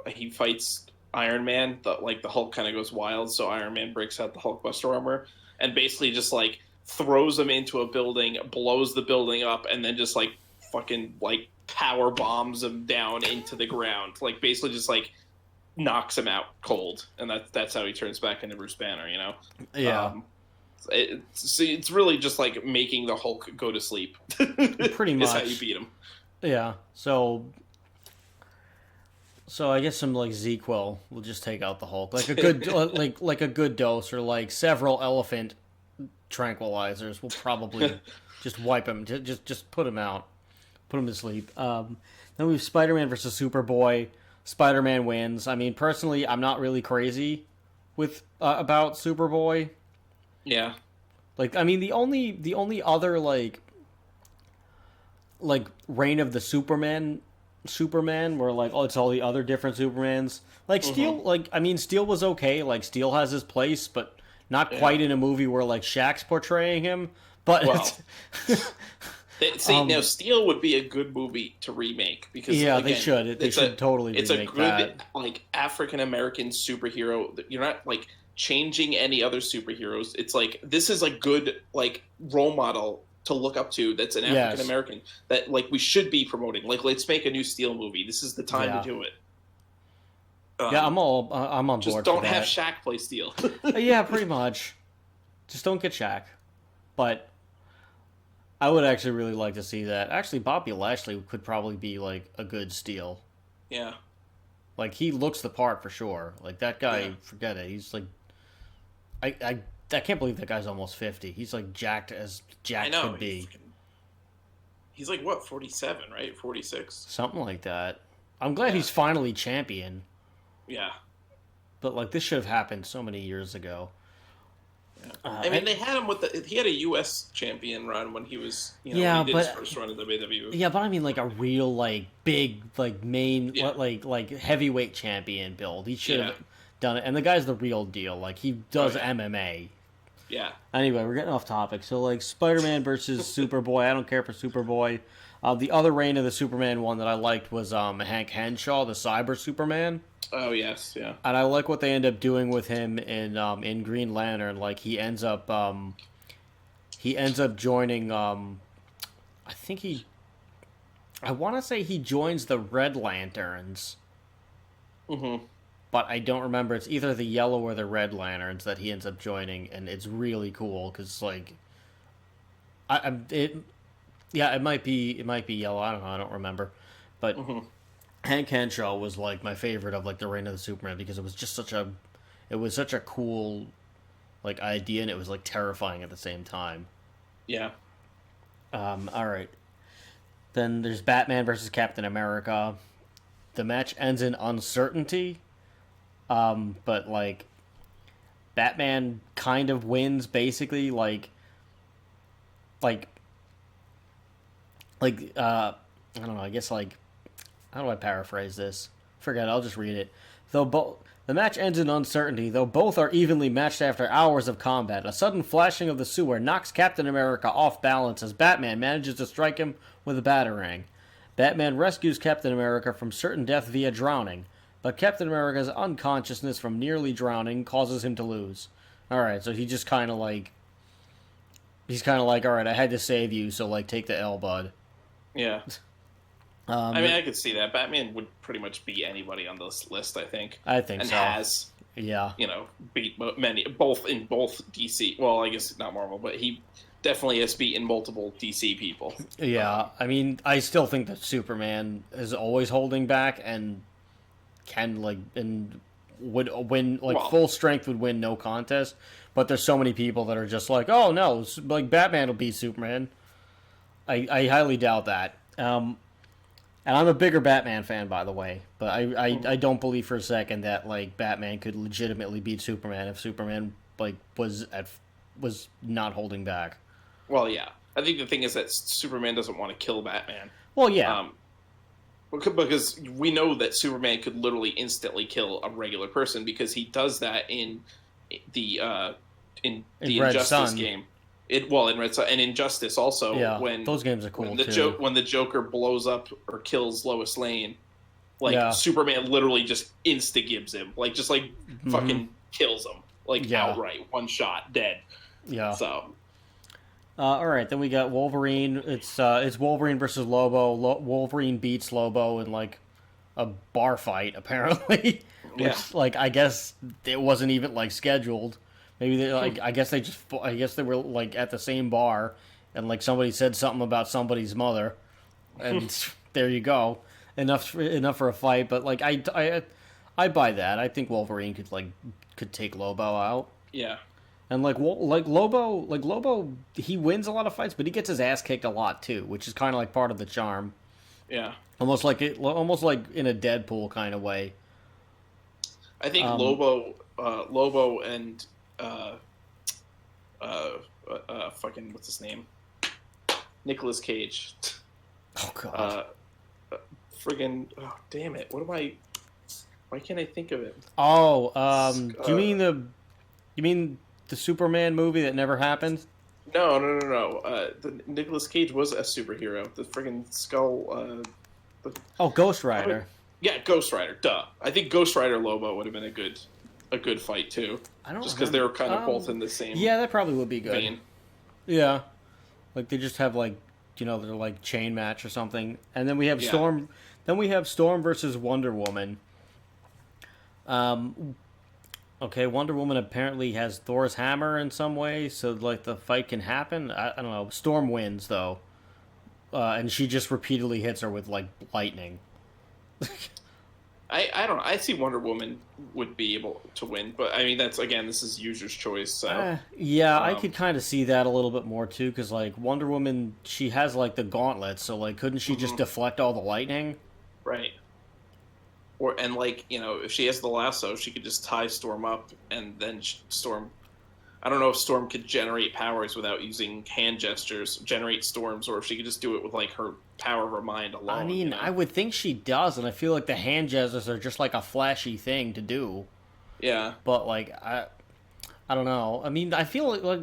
he fights Iron Man, the Hulk kind of goes wild, so Iron Man breaks out the Hulkbuster armor and basically just like throws him into a building, blows the building up, and then just like fucking like power bombs him down into the ground, like basically just like knocks him out cold, and that's how he turns back into Bruce Banner, you know? Yeah. It's really just like making the Hulk go to sleep. Pretty much. Is how you beat him. Yeah. So I guess some like ZQL will just take out the Hulk, like a good like a good dose, or like several elephant tranquilizers will probably just wipe him, just put him out. Put him to sleep. Then we have Spider-Man versus Superboy. Spider-Man wins. I mean, personally, I'm not really crazy with about Superboy. Yeah. Like, I mean, the only other like Reign of the Superman, where like it's all the other different Supermans. Like Steel, like I mean, Steel was okay. Like Steel has his place, but not quite in a movie where like Shaq's portraying him. But now Steel would be a good movie to remake, because again, they should. They should totally remake that. It's a good like African American superhero. You're not like changing any other superheroes. It's like this is a good like role model to look up to. That's an African American that like we should be promoting. Like let's make a new Steel movie. This is the time to do it. I'm on board. Just don't have Shaq play Steel. Yeah, pretty much. Just don't get Shaq. But I would actually really like to see that. Actually, Bobby Lashley could probably be like a good Steel. Yeah. Like he looks the part for sure. Like that guy, forget it. He's like, I can't believe that guy's almost 50. He's like jacked as Jack could be. He's like what, 47, right? 46, something like that. I'm glad he's finally champion. Yeah. But like this should have happened so many years ago. I mean, they had him with he had a U.S. champion run when he was, when he did his first run in WWE. Yeah, but I mean, like a real, like big, like main, like heavyweight champion build. He should have done it. And the guy's the real deal. Like he does MMA. Yeah. Anyway, we're getting off topic. So like Spider-Man versus Superboy. I don't care for Superboy. The other reign of the Superman one that I liked was Hank Henshaw, the Cyber Superman. Oh yes, yeah. And I like what they end up doing with him in Green Lantern. Like he ends up joining. I want to say he joins the Red Lanterns. Mm-hmm. But I don't remember. It's either the Yellow or the Red Lanterns that he ends up joining, and it's really cool because like, it might be Yellow. I don't know. I don't remember, but. Mm-hmm. Hank Henshaw was like my favorite of like the Reign of the Superman because it was just such a cool like idea, and it was like terrifying at the same time. Yeah. All right. Then there's Batman versus Captain America. The match ends in uncertainty, but like Batman kind of wins basically. I don't know. I guess like. How do I paraphrase this? Forget it, I'll just read it. The match ends in uncertainty, though both are evenly matched after hours of combat. A sudden flashing of the sewer knocks Captain America off balance as Batman manages to strike him with a batarang. Batman rescues Captain America from certain death via drowning, but Captain America's unconsciousness from nearly drowning causes him to lose. Alright, so he just kind of like... He's kind of like, alright, I had to save you, so like, take the L, bud. Yeah. I mean, I could see that. Batman would pretty much beat anybody on this list, I think. I think and so. And has, beat many, both in both DC. Well, I guess not Marvel, but he definitely has beaten multiple DC people. Yeah, I mean, I still think that Superman is always holding back and can, like, and would win, like, full strength would win no contest. But there's so many people that are just like, oh, no, like, Batman will beat Superman. I highly doubt that. And I'm a bigger Batman fan, by the way, but I don't believe for a second that like Batman could legitimately beat Superman if Superman like was not holding back. Well, yeah, I think the thing is that Superman doesn't want to kill Batman. Well, yeah, because we know that Superman could literally instantly kill a regular person because he does that in the Injustice game. In Red Sun and Injustice also. Yeah, when those games are cool when the Joker blows up or kills Lois Lane, Superman literally just insta-gibbs him, fucking kills him, outright, one shot, dead. Yeah. So. All right, then we got Wolverine. It's Wolverine versus Lobo. Wolverine beats Lobo in like a bar fight apparently, which like I guess it wasn't even like scheduled. Maybe they like. I guess they were like at the same bar, and like somebody said something about somebody's mother, and there you go. Enough for a fight. But like I buy that. I think Wolverine could take Lobo out. Yeah. And Lobo, he wins a lot of fights, but he gets his ass kicked a lot too, which is kind of like part of the charm. Yeah. Almost like in a Deadpool kind of way. I think Lobo and. Fucking what's his name? Nicolas Cage. Oh god. Friggin' damn it! Why can't I think of it? Oh, do you mean the Superman movie that never happened? No. The Nicolas Cage was a superhero. The friggin' skull. Ghost Rider. Yeah, Ghost Rider. Duh. I think Ghost Rider Lobo would have been a good fight too. I don't just because they were kind of both in the same. Yeah, that probably would be good. Vein. Yeah, like they just have like they're like chain match or something, and then we have Storm. Then we have Storm versus Wonder Woman. Okay, Wonder Woman apparently has Thor's hammer in some way, so like the fight can happen. I don't know. Storm wins though, and she just repeatedly hits her with like lightning. I don't know. I see Wonder Woman would be able to win, but I mean this is user's choice. So I could kind of see that a little bit more too, because like Wonder Woman, she has like the gauntlets, so like couldn't she just deflect all the lightning? Right. And if she has the lasso, she could just tie Storm up, and then Storm. I don't know if Storm could generate powers without using hand gestures, generate storms, or if she could just do it with like her power of her mind alone. I mean, I would think she does, and I feel like the hand gestures are just like a flashy thing to do. Yeah. But like I don't know. I mean, I feel like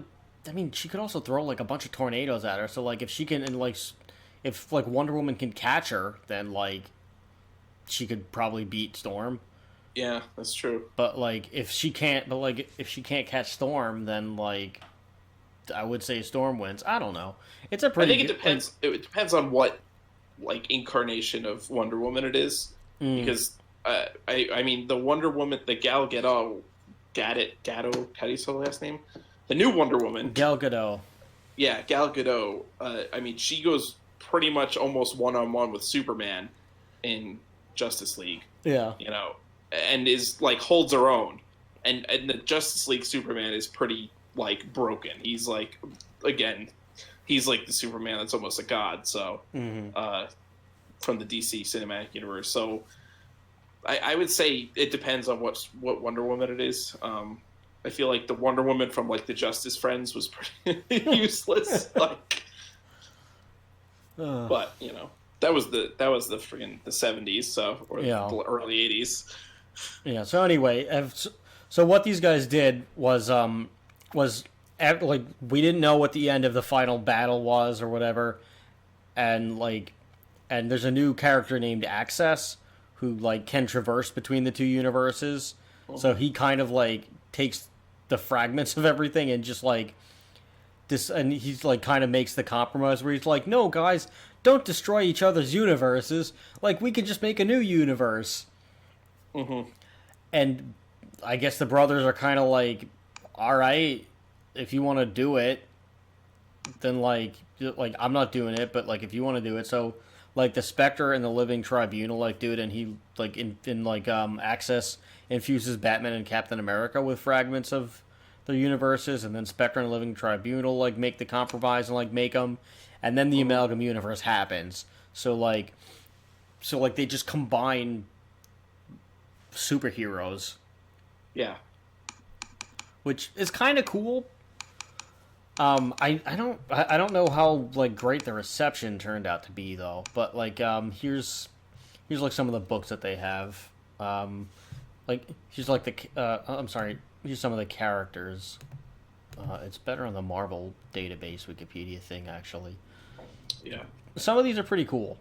I mean, she could also throw like a bunch of tornadoes at her. So like if she can and like if like Wonder Woman can catch her, then like she could probably beat Storm. Yeah, that's true. But like if she can't catch Storm, then like I would say Storm wins. I don't know. It's a pretty. I think it depends. It depends on what like incarnation of Wonder Woman it is, because I mean the Wonder Woman, the Gal Gadot, how do you spell the last name? The new Wonder Woman, Gal Gadot. Yeah, Gal Gadot. I mean, she goes pretty much almost one-on-one with Superman in Justice League. Yeah. You know, and is like holds her own. And the Justice League Superman is pretty like broken. He's like, again, he's like the Superman that's almost a god. So from the DC Cinematic Universe. So I would say it depends on what Wonder Woman it is. I feel like the Wonder Woman from like the Justice Friends was pretty useless. Like, but you know, that was the freaking the 70s, so or the early 80s. Yeah. So anyway, so what these guys did was like we didn't know what the end of the final battle was or whatever, and there's a new character named Access who like can traverse between the two universes. So he kind of like takes the fragments of everything and just like this, and he's like kind of makes the compromise where he's like, no guys, don't destroy each other's universes, like we could just make a new universe. And I guess the brothers are kind of like, all right, if you want to do it, then like I'm not doing it, but like if you want to do it. So like the Spectre and the Living Tribunal like do it, and he like in Access infuses Batman and Captain America with fragments of their universes, and then Spectre and the Living Tribunal like make the compromise and like make them, and then the Amalgam Universe happens. So they just combine superheroes. Yeah. Which is kind of cool. I don't know how like great the reception turned out to be though, but like here's like some of the books that they have. Like here's like here's some of the characters. It's better on the Marvel database Wikipedia thing actually. Yeah. Some of these are pretty cool.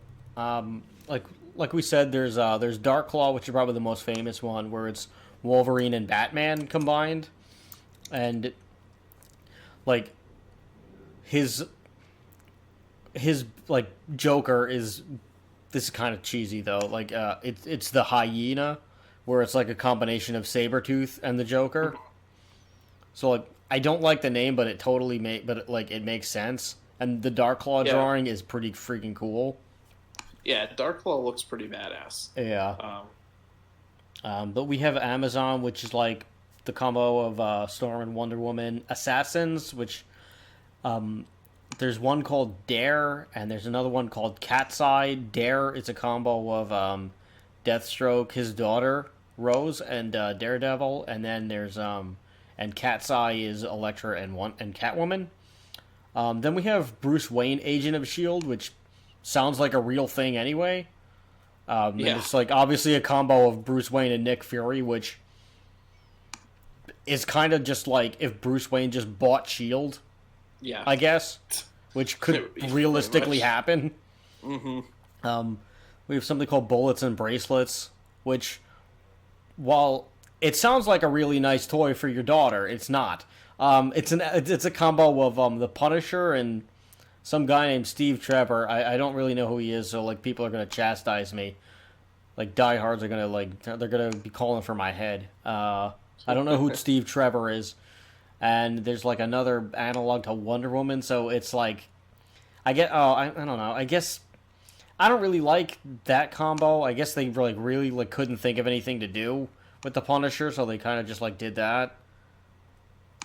Like we said, there's Darkclaw, which is probably the most famous one, where it's Wolverine and Batman combined, and like his like Joker is, this is kind of cheesy though, like it's the hyena, where it's like a combination of Sabretooth and the Joker. So like I don't like the name, but it makes sense. And the Darkclaw drawing is pretty freaking cool. Yeah, Darkclaw looks pretty badass. Yeah. But we have Amazon, which is like the combo of Storm and Wonder Woman. Assassins, which there's one called Dare, and there's another one called Cat's Eye. Dare is a combo of Deathstroke, his daughter Rose, and Daredevil, and then there's and Cat's Eye is Elektra and Catwoman. Then we have Bruce Wayne, Agent of S.H.I.E.L.D., which sounds like a real thing anyway. And it's like obviously a combo of Bruce Wayne and Nick Fury, which is kind of just like if Bruce Wayne just bought S.H.I.E.L.D., I guess, which could realistically happen. We have something called Bullets and Bracelets, which, while it sounds like a really nice toy for your daughter, it's not. It's a combo of the Punisher and some guy named Steve Trevor. I don't really know who he is, so like people are gonna chastise me. Like diehards are they're gonna be calling for my head. I don't know who Steve Trevor is, and there's like another analog to Wonder Woman. So it's like, I don't know. I guess I don't really like that combo. I guess they really couldn't think of anything to do with the Punisher, so they kind of just like did that.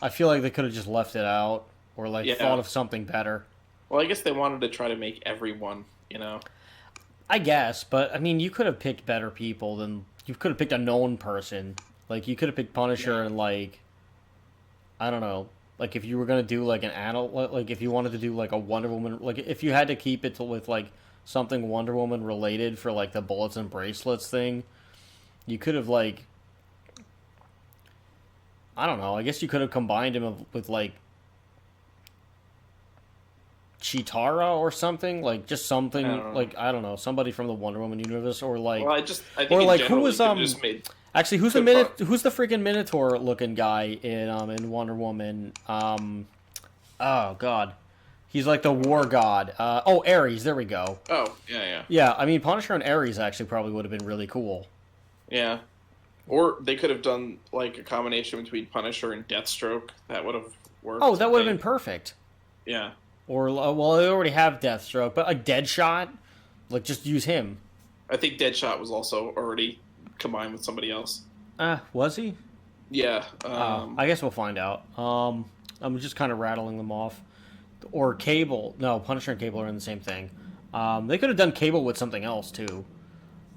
I feel like they could have just left it out or thought of something better. Well, I guess they wanted to try to make everyone, you know. I guess, but I mean, you could have picked better people than you could have picked a known person. Like you could have picked Punisher and like, I don't know, like if you were gonna do like like if you wanted to do like a Wonder Woman, like if you had to keep it with like something Wonder Woman related for like the bullets and bracelets thing, you could have like, I don't know, I guess you could have combined him with like Chitara or something, like just something I don't know, somebody from the Wonder Woman universe, or like, well, I think or like who was actually who's the freaking Minotaur looking guy in Wonder Woman? Oh god, he's like the war god. Ares. There we go. Oh yeah. Yeah, I mean Punisher and Ares actually probably would have been really cool. Yeah, or they could have done like a combination between Punisher and Deathstroke. That would have worked. Oh, that would have been perfect. Yeah. Or well, they already have Deathstroke, but a Deadshot, like just use him. I think Deadshot was also already combined with somebody else. Was he? Yeah. I guess we'll find out. I'm just kind of rattling them off. Or Cable. No, Punisher and Cable are in the same thing. They could have done Cable with something else too.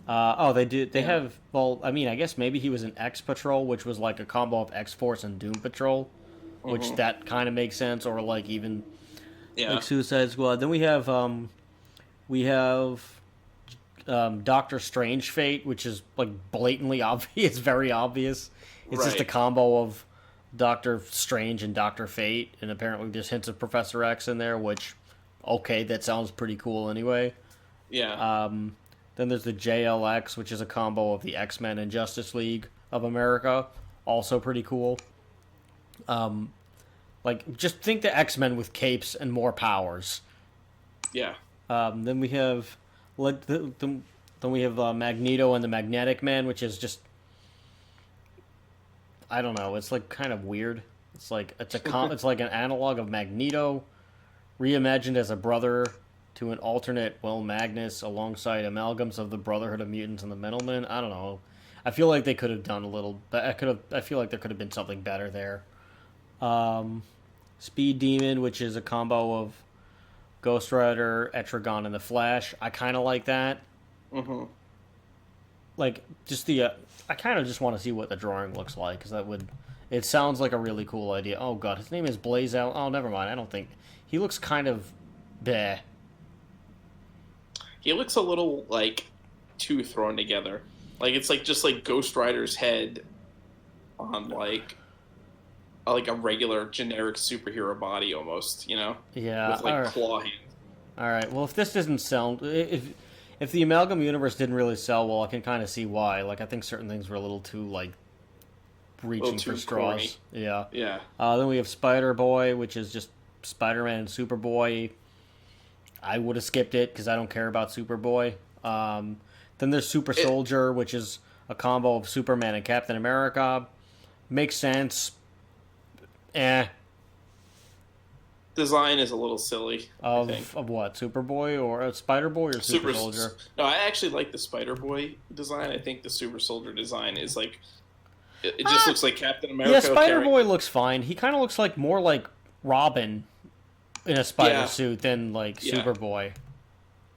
They did. They have. Well, I mean, I guess maybe he was in X Patrol, which was like a combo of X Force and Doom Patrol, which that kind of makes sense. Or like even. Yeah. Like Suicide Squad. Then we have Doctor Strange Fate, which is like blatantly obvious, very obvious. It's just a combo of Doctor Strange and Doctor Fate, and apparently there's hints of Professor X in there, which, okay, that sounds pretty cool anyway. Yeah. Then there's the JLX, which is a combo of the X-Men and Justice League of America, also pretty cool. Like, just think the X-Men with capes and more powers. Yeah. Then we have Magneto and the Magnetic Man, which is just, I don't know. It's like kind of weird. It's like it's like an analog of Magneto, reimagined as a brother to an alternate Magnus alongside amalgams of the Brotherhood of Mutants and the Middlemen. I don't know. I feel like they could have done a little. I feel like there could have been something better there. Speed Demon, which is a combo of Ghost Rider, Etrigan, and the Flash. I kind of like that. Mm-hmm. Like, just I kind of just want to see what the drawing looks like, because it sounds like a really cool idea. Oh god, his name is Blaze Out. Oh, never mind. I don't think he looks kind of bleh. He looks a little like too thrown together. Like it's like just like Ghost Rider's head on like a regular generic superhero body almost, you know? Yeah. With like claw hands. All right. Well, if this doesn't sound if the Amalgam Universe didn't really sell well, I can kind of see why. Like I think certain things were a little too like reaching for straws. Corny. Yeah. Yeah. Then we have Spider-Boy, which is just Spider-Man and Superboy. I would have skipped it because I don't care about Superboy. Then there's Super Soldier, which is a combo of Superman and Captain America. Makes sense. Design is a little silly. Of what? Superboy or Spider-Boy or Super Soldier? No, I actually like the Spider-Boy design. I think the Super Soldier design is like... It just looks like Captain America. Yeah, Spider-Boy looks fine. He kind of looks like more like Robin in a spider suit than like Superboy.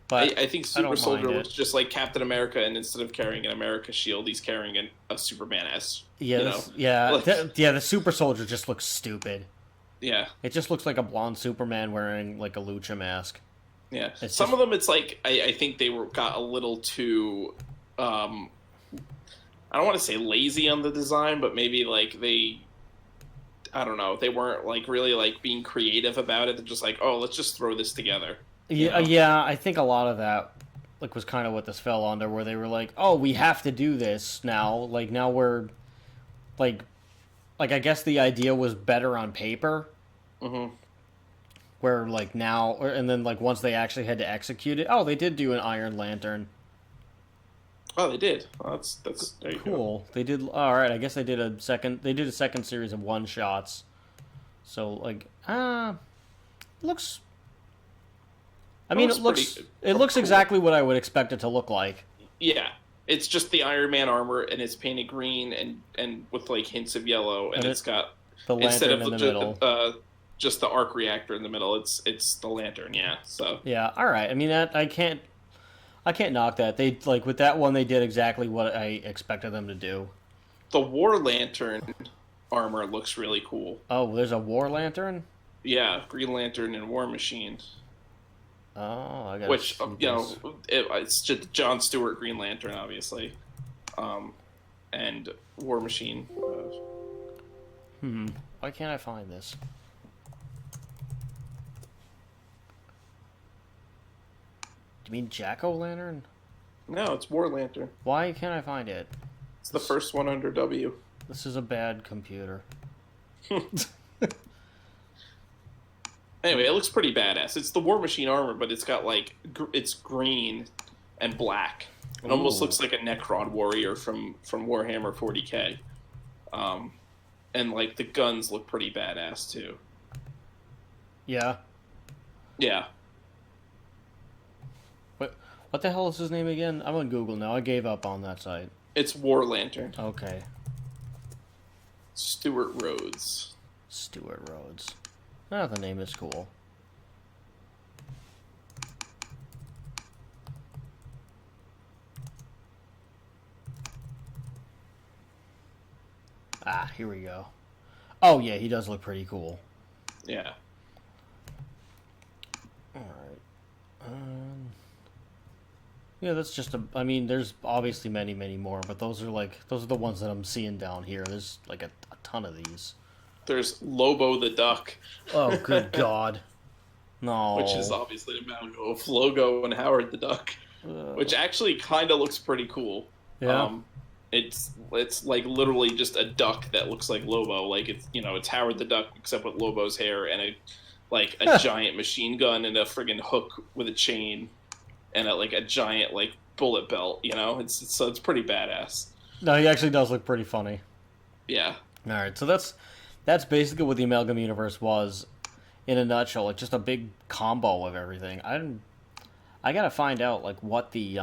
But I think Super Soldier looks just like Captain America, and instead of carrying an America shield, he's carrying a Superman S. Yeah, the Super Soldier just looks stupid. Yeah, it just looks like a blonde Superman wearing like a lucha mask. Yeah, some of them it's like I think they got a little too. I don't want to say lazy on the design, but maybe like I don't know, they weren't like really like being creative about it. They're just like, oh, let's just throw this together. Yeah, I think a lot of that like was kind of what this fell under, where they were like, oh, we have to do this now. Like now we're like I guess the idea was better on paper. Mm-hmm. Where like now, and then like once they actually had to execute it, oh, they did do an Iron Lantern. Oh, they did. Well, that's there you cool. Go. They did. All right, I guess they did a second series of one shots. So like, looks. I mean, it looks cool. Exactly what I would expect it to look like. Yeah, it's just the Iron Man armor, and it's painted green and with like hints of yellow, and it's got the lantern in the middle. Just the arc reactor in the middle. It's the lantern. Yeah. So. Yeah. All right. I mean, I can't knock that. They like with that one, they did exactly what I expected them to do. The War Lantern armor looks really cool. Oh, there's a War Lantern? Yeah, Green Lantern and War Machine. Oh, I got Which, it's just John Stewart Green Lantern, obviously. And War Machine. Why can't I find this? Do you mean Jack-O-Lantern? No, it's War Lantern. Why can't I find it? It's the first one under W. This is a bad computer. Anyway, it looks pretty badass. It's the War Machine armor, but it's got, like, it's green and black. It almost looks like a Necron warrior from Warhammer 40k. And, like, the guns look pretty badass, too. Yeah. Yeah. What the hell is his name again? I'm on Google now. I gave up on that site. It's War Lantern. Okay. Stuart Rhodes. Stuart Rhodes. Oh, the name is cool. Ah, here we go. Oh, yeah, he does look pretty cool. Yeah. Alright. Yeah, that's just I mean, there's obviously many, many more, but those are the ones that I'm seeing down here. There's, like, a ton of these. There's Lobo the Duck. Oh, good God. No. Which is obviously a Amalgam of Logo and Howard the Duck. Which actually kind of looks pretty cool. Yeah. It's like literally just a duck that looks like Lobo. Like, it's Howard the Duck except with Lobo's hair and a giant machine gun and a friggin' hook with a chain and a giant like bullet belt. It's pretty badass. No, he actually does look pretty funny. Yeah. All right, so that's basically what the Amalgam Universe was in a nutshell, like just a big combo of everything. I gotta find out like what the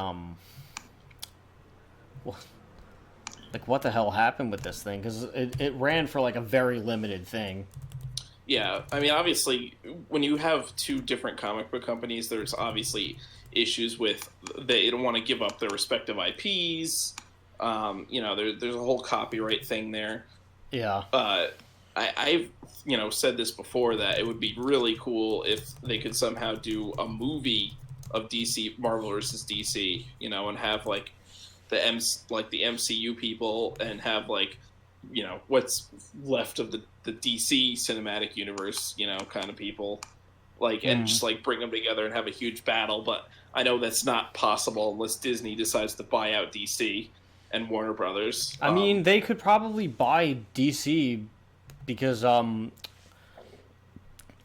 what the hell happened with this thing, because it ran for like a very limited thing. Yeah, I mean, obviously, when you have two different comic book companies, there's obviously issues with they don't want to give up their respective IPs. There's a whole copyright thing there. Yeah. I've said this before that it would be really cool if they could somehow do a movie of DC Marvel versus DC, and have like the MCU people and have what's left of the DC cinematic universe, kind of people, and just bring them together and have a huge battle. But I know that's not possible unless Disney decides to buy out DC and Warner Brothers. I mean, they could probably buy DC because I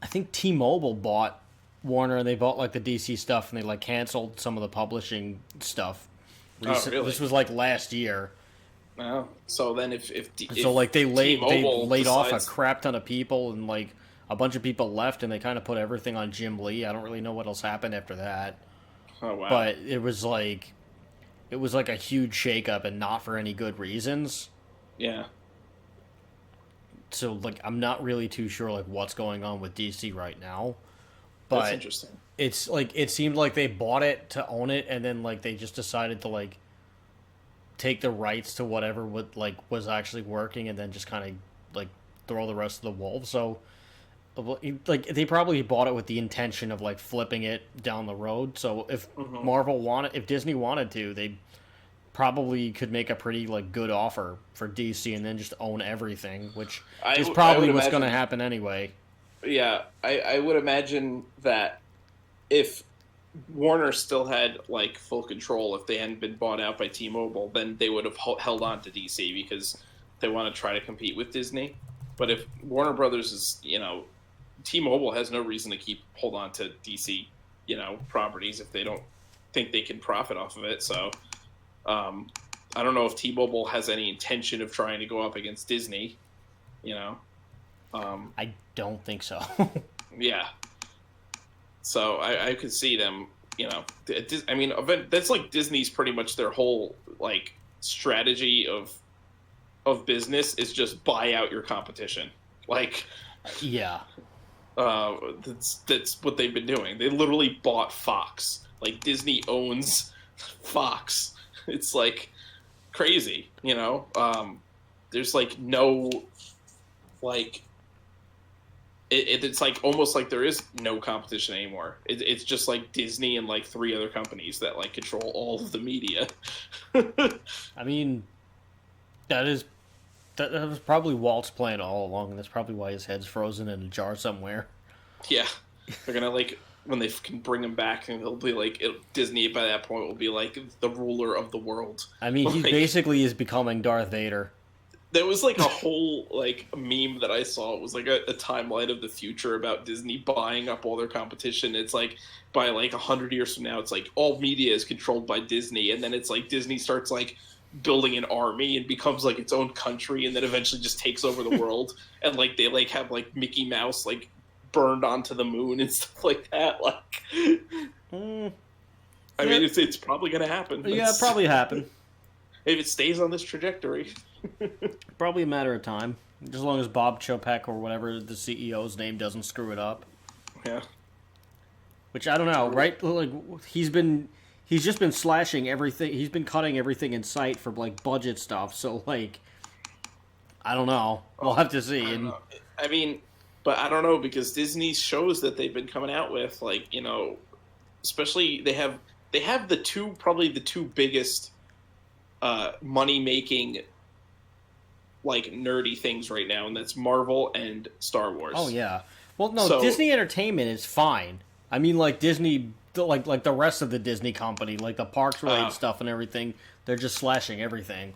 think T-Mobile bought Warner and they bought the DC stuff and they canceled some of the publishing stuff. Oh, really? This was last year. Oh, so then if they laid off a decides... crap ton of people and a bunch of people left and they kind of put everything on Jim Lee. I don't really know what else happened after that. Oh wow! But it was a huge shakeup and not for any good reasons. Yeah. So I'm not really too sure what's going on with DC right now. But that's interesting. It's it seemed like they bought it to own it and then they just decided to take the rights to whatever was actually working and then just kind of throw the rest of the wolves. So they probably bought it with the intention of flipping it down the road. So if if Disney wanted to, they probably could make a pretty good offer for DC and then just own everything, which is probably what's going to happen anyway. Yeah, I would imagine that if Warner still had full control, if they hadn't been bought out by T-Mobile, then they would have held on to DC because they want to try to compete with Disney. But if Warner Brothers is, T-Mobile has no reason to hold on to DC, properties if they don't think they can profit off of it. So I don't know if T-Mobile has any intention of trying to go up against Disney, I don't think so. Yeah. So I could see them, I mean, that's Disney's pretty much their whole strategy of business is just buy out your competition. Yeah. That's what they've been doing. They literally bought Fox. Disney owns Fox. It's crazy, There's no like it's like almost like there is no competition anymore. It's just like Disney and like 3 other companies that like control all of the media. I mean, that was probably Walt's plan all along, and that's probably why his head's frozen in a jar somewhere. Yeah, they're gonna like when they can bring him back, and he'll be like Disney by that point will be like the ruler of the world. I mean, he like, basically is becoming Darth Vader. There was like a whole like meme that I saw. It was like a timeline of the future about Disney buying up all their competition. It's like by like 100 years from now, it's like all media is controlled by Disney, and then it's like Disney starts like building an army and becomes like its own country, and then eventually just takes over the world. And like they like have like Mickey Mouse like burned onto the moon and stuff like that. Like, I mean, it's probably gonna happen. Yeah, probably happen if it stays on this trajectory. Probably a matter of time, as long as Bob Chapek or whatever the CEO's name doesn't screw it up. Yeah. Which I don't know, right? Like he's just been slashing everything. He's been cutting everything in sight for like budget stuff. So like, I don't know. We'll have to see. I mean, but I don't know because Disney's shows that they've been coming out with, like especially they have probably the two biggest money making like nerdy things right now, and that's Marvel and Star Wars. Oh yeah. Well, no, Disney Entertainment is fine. I mean, like Disney, like the rest of the Disney company, like the parks related stuff and everything, they're just slashing everything.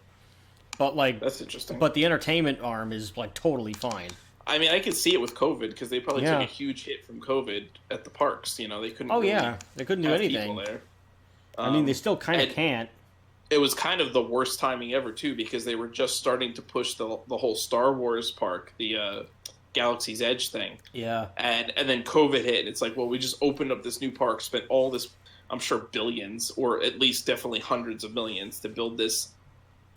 But like, that's interesting. But the entertainment arm is like totally fine. I mean, I could see it with COVID because they probably took a huge hit from COVID at the parks. They couldn't. Oh yeah, they couldn't do anything. There. I mean, they still kind of can't. It was kind of the worst timing ever too, because they were just starting to push the whole Star Wars park, the Galaxy's Edge thing. Yeah. And then COVID hit, and it's like, well, we just opened up this new park, spent all this, I'm sure, billions, or at least definitely hundreds of millions to build this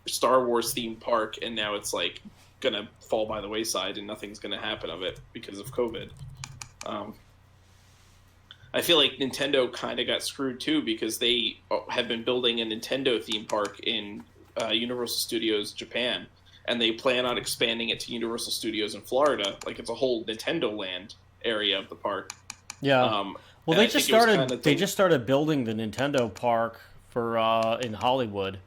Star Wars themed park, and now it's like gonna fall by the wayside, and nothing's gonna happen of it because of COVID. I feel like Nintendo kind of got screwed too because they have been building a Nintendo theme park in Universal Studios Japan, and they plan on expanding it to Universal Studios in Florida. Like it's a whole Nintendo Land area of the park. Yeah. Well, they just started building the Nintendo park for in Hollywood.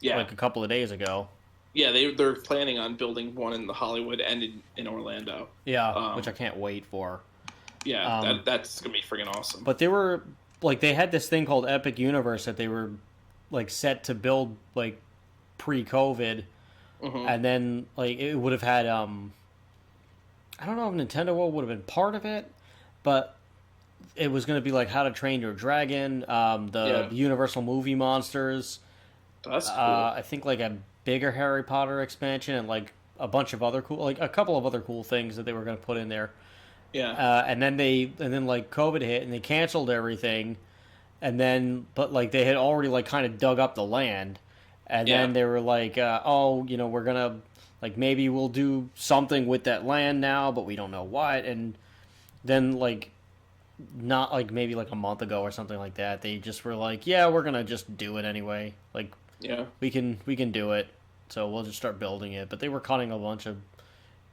Yeah. Like a couple of days ago. Yeah, they're planning on building one in the Hollywood and in Orlando. Yeah, which I can't wait for. Yeah, that's gonna be freaking awesome. But they were like they had this thing called Epic Universe that they were like set to build like pre-COVID, and then like it would have had I don't know if Nintendo World would have been part of it, but it was going to be like How to Train Your Dragon, the Universal Movie Monsters. That's cool. I think like a bigger Harry Potter expansion and like a bunch of other like a couple of other cool things that they were going to put in there. Yeah. And then like COVID hit and they canceled everything, but like they had already like kind of dug up the land, and then they were like, we're gonna like maybe we'll do something with that land now, but we don't know what. And then like not like maybe like a month ago or something like that, they just were like, yeah, we're gonna just do it anyway. Like we can do it, so we'll just start building it. But they were cutting a bunch of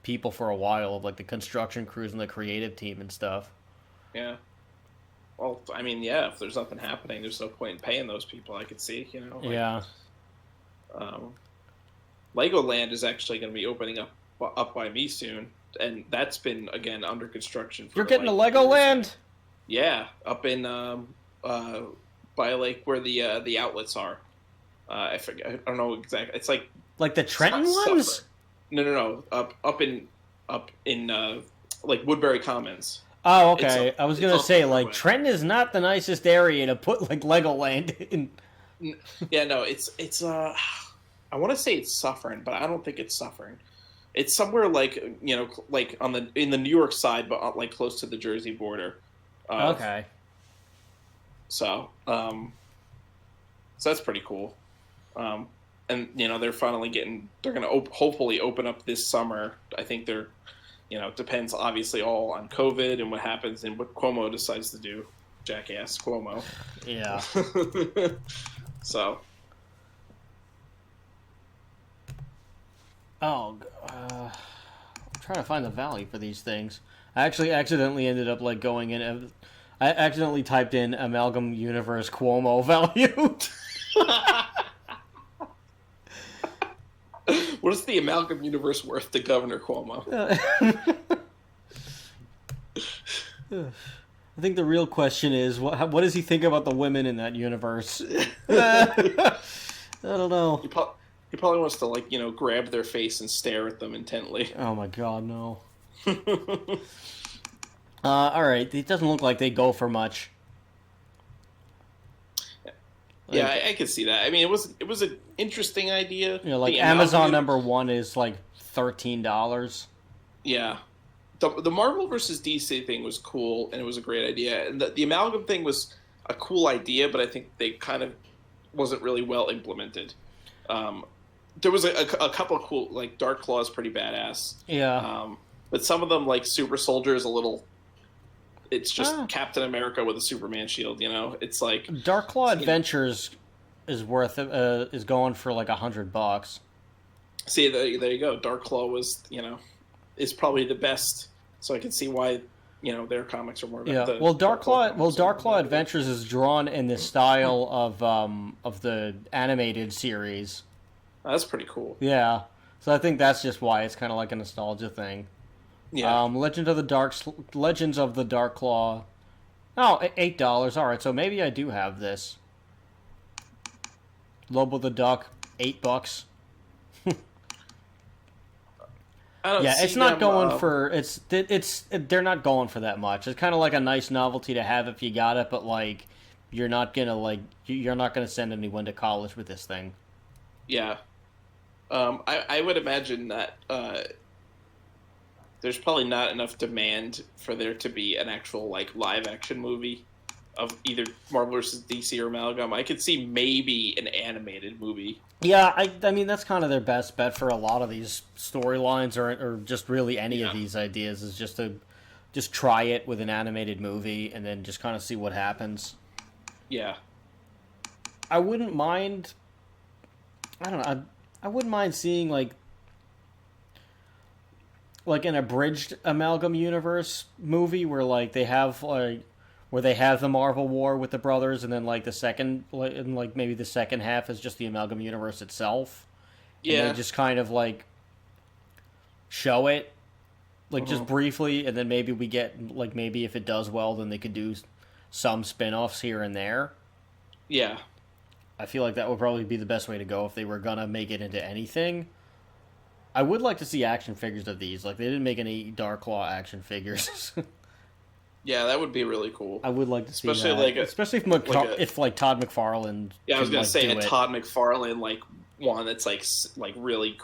people for a while, of like the construction crews and the creative team and stuff. Yeah. Well, I mean, yeah, if there's nothing happening, there's no point in paying those people, I could see, Yeah. Legoland is actually going to be opening up by me soon, and that's been, again, under construction. You're getting a Legoland? Yeah, up in, by, like, where the outlets are. I forget, I don't know exactly. It's like... Like the Trenton ones? Suffer. No. Up in like Woodbury Commons. Oh, okay. I was gonna say like Trenton is not the nicest area to put like Legoland in. Yeah, no, it's I want to say it's Suffern, but I don't think it's Suffern. It's somewhere like like in the New York side, but like close to the Jersey border. Okay. So that's pretty cool. And they're finally they're going to hopefully open up this summer. I think they're, depends obviously all on COVID and what happens and what Cuomo decides to do. Jackass Cuomo. Yeah. So. I'm trying to find the value for these things. I actually accidentally ended up like going in. I accidentally typed in Amalgam Universe Cuomo value. What is the Amalgam Universe worth to Governor Cuomo? I think the real question is, what does he think about the women in that universe? I don't know. He probably wants to, like, grab their face and stare at them intently. Oh my god, no. Alright, it doesn't look like they go for much. Yeah, I could see that. I mean, it was an interesting idea. Like Amazon #1 is like $13. Yeah. The Marvel versus DC thing was cool, and it was a great idea. And the Amalgam thing was a cool idea, but I think they kind of wasn't really well implemented. There was a couple of cool, like Dark Claw is pretty badass. Yeah. But some of them, like Super Soldier, is a little. It's just Captain America with a Superman shield. It's like Dark Claw Adventures is going for like $100. See, there you go. Dark Claw was is probably the best. So I can see why their comics are more. About Dark Claw Adventures is drawn in the style of the animated series. That's pretty cool. Yeah, so I think that's just why it's kind of like a nostalgia thing. Yeah. Legends of the Dark Claw. Oh, $8. All right, so maybe I do have this. Lobo the Duck, $8. It's not going for they're not going for that much. It's kind of like a nice novelty to have if you got it, but like you're not gonna send anyone to college with this thing. Yeah, I would imagine that there's probably not enough demand for there to be an actual like live action movie of either Marvel vs. DC or Amalgam. I could see maybe an animated movie. Yeah, I mean, that's kind of their best bet for a lot of these storylines or just really any of these ideas is just to try it with an animated movie and then just kind of see what happens. Yeah. I wouldn't mind... I don't know. I wouldn't mind seeing, like an abridged Amalgam Universe movie where, like, they have, like... Where they have the Marvel War with the brothers, and then like maybe the second half is just the Amalgam Universe itself. Yeah, and they just kind of like show it, like just briefly, and then maybe we get like maybe if it does well, then they could do some spin-offs here and there. Yeah, I feel like that would probably be the best way to go if they were gonna make it into anything. I would like to see action figures of these. Like they didn't make any Dark Claw action figures. Yeah, that would be really cool. I would like to see especially that. Especially if Todd McFarlane. Yeah, I was gonna say a it. Todd McFarlane like one that's like really,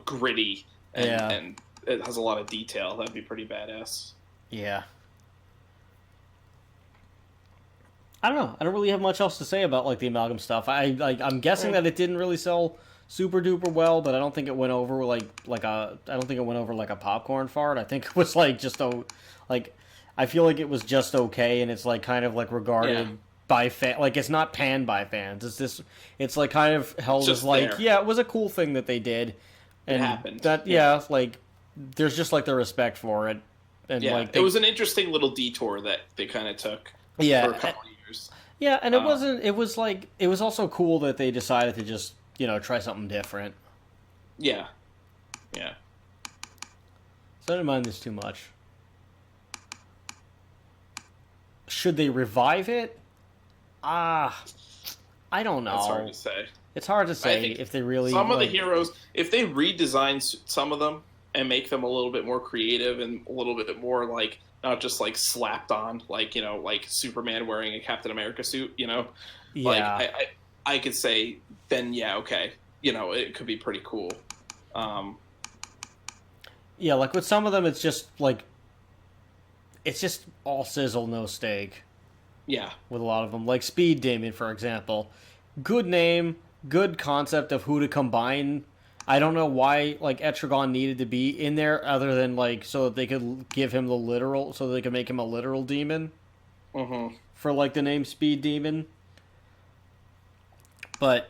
gritty and it has a lot of detail. That'd be pretty badass. Yeah. I don't know. I don't really have much else to say about like the Amalgam stuff. I'm guessing that it didn't really sell super duper well, but I don't think it went over like a popcorn fart. I think it was like just I feel like it was just okay, and it's like kind of like regarded by like it's not panned by fans. It's like kind of held as like there. It was a cool thing that they did, and it happened. That like there's just like the respect for it, and like it was an interesting little detour that they kind of took for a couple of years. Yeah, and it wasn't. It was like it was also cool that they decided to just try something different. Yeah, yeah. So I didn't mind this too much. Should they revive it? I don't know. It's hard to say. It's hard to say if they really... Some of the heroes, if they redesign some of them and make them a little bit more creative and a little bit more, like, not just, like, slapped on, like, like Superman wearing a Captain America suit, Yeah. Like, I could say, then, okay. It could be pretty cool. Yeah, like, with some of them, it's just, like... It's just all sizzle, no steak. Yeah. With a lot of them. Like Speed Demon, for example. Good name, good concept of who to combine. I don't know why, like, Etrigan needed to be in there other than, like, so that they could give him so they could make him a literal demon. Mm-hmm. For, like, the name Speed Demon. But,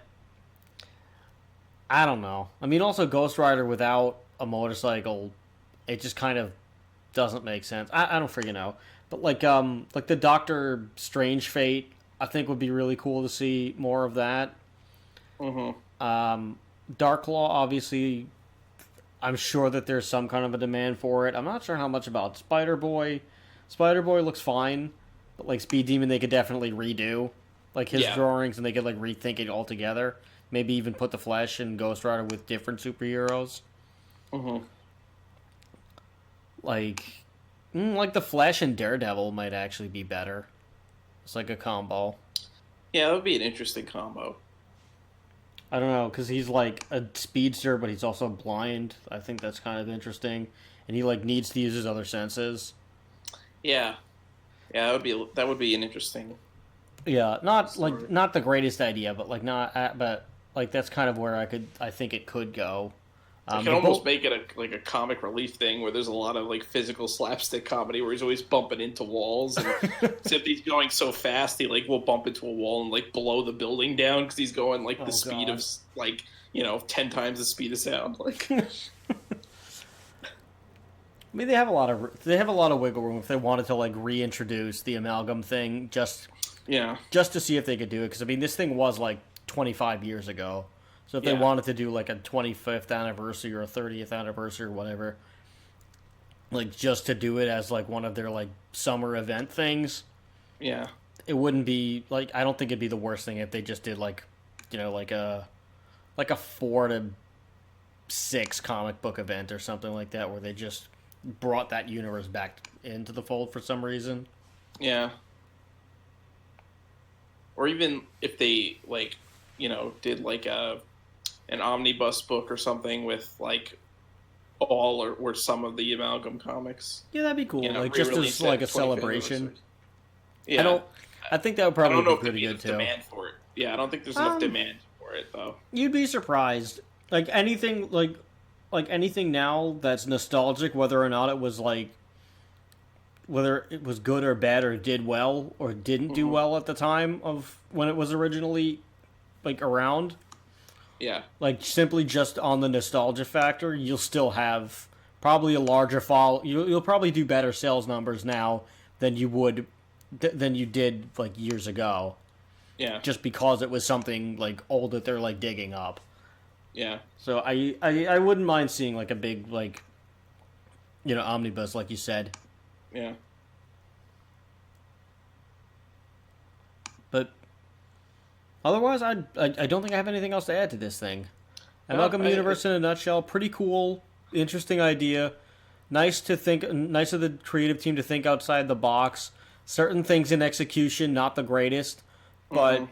I don't know. I mean, also Ghost Rider without a motorcycle... it just kind of doesn't make sense. I don't freaking know. But like the Doctor Strange Fate, I think would be really cool to see more of that. Dark Claw, obviously, I'm sure that there's some kind of a demand for it. I'm not sure how much about Spider-Boy. Spider-Boy looks fine, but like Speed Demon, they could definitely redo like his drawings, and they could like rethink it altogether. Maybe even put the Flash and Ghost Rider with different superheroes. Like the Flash and Daredevil might actually be better. It's like a combo. Yeah, that would be an interesting combo. I don't know, because he's like a speedster, but he's also blind. I think that's kind of interesting, and he like needs to use his other senses. Yeah, that would be an interesting. Yeah, not the greatest idea, but like that's kind of where I think it could go. You can almost make it a comic relief thing where there's a lot of like physical slapstick comedy where he's always bumping into walls, and except he's going so fast he like will bump into a wall and like blow the building down because he's going like the speed of like 10 times the speed of sound. Like, I mean, they have a lot of wiggle room if they wanted to like reintroduce the amalgam thing just to see if they could do it, because I mean this thing was like 25 years ago. So if they wanted to do like a 25th anniversary or a 30th anniversary or whatever, like just to do it as like one of their like summer event things, it wouldn't be like, I don't think it'd be the worst thing if they just did like, like a 4 to 6 comic book event or something like that, where they just brought that universe back into the fold for some reason. Yeah. Or even if they like, did like an omnibus book or something with like all or some of the Amalgam comics. Yeah, that'd be cool. Like just as like a celebration. Yeah, I think that would probably be pretty good too. Demand for it. Yeah, I don't think there's enough demand for it though. You'd be surprised. Like anything now that's nostalgic, whether or not it was like, whether it was good or bad or did well or didn't do well at the time of when it was originally like around. Yeah. Like simply just on the nostalgia factor, you'll still have probably a larger you'll probably do better sales numbers now than you did like years ago. Yeah. Just because it was something like old that they're like digging up. Yeah. So I wouldn't mind seeing like a big like omnibus like you said. Yeah. But otherwise, I don't think I have anything else to add to this thing. Amalgam Universe in a nutshell, pretty cool, interesting idea. Nice of the creative team to think outside the box. Certain things in execution, not the greatest, but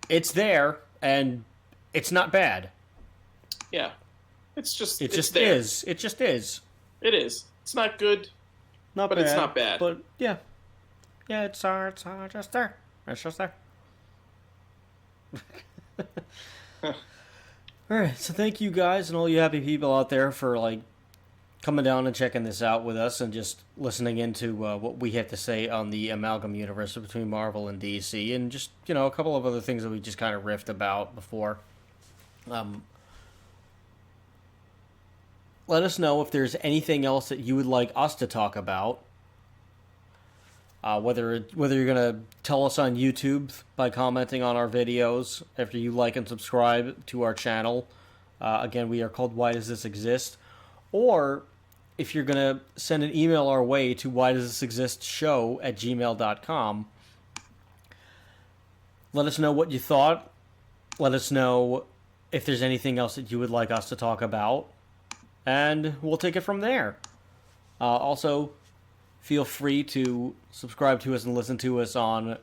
it's there and it's not bad. Yeah, it just there. It just is. It is. It's not good, but it's not bad. But yeah, it's just there. It's just there. Alright, so thank you guys and all you happy people out there for like coming down and checking this out with us and just listening into what we had to say on the Amalgam Universe between Marvel and DC, and just a couple of other things that we just kind of riffed about before. Let us know if there's anything else that you would like us to talk about. Whether you're going to tell us on YouTube by commenting on our videos after you like and subscribe to our channel. Again, we are called Why Does This Exist? Or if you're going to send an email our way to whydoesthisexistshow@gmail.com. Let us know what you thought. Let us know if there's anything else that you would like us to talk about. And we'll take it from there. Also, feel free to subscribe to us and listen to us on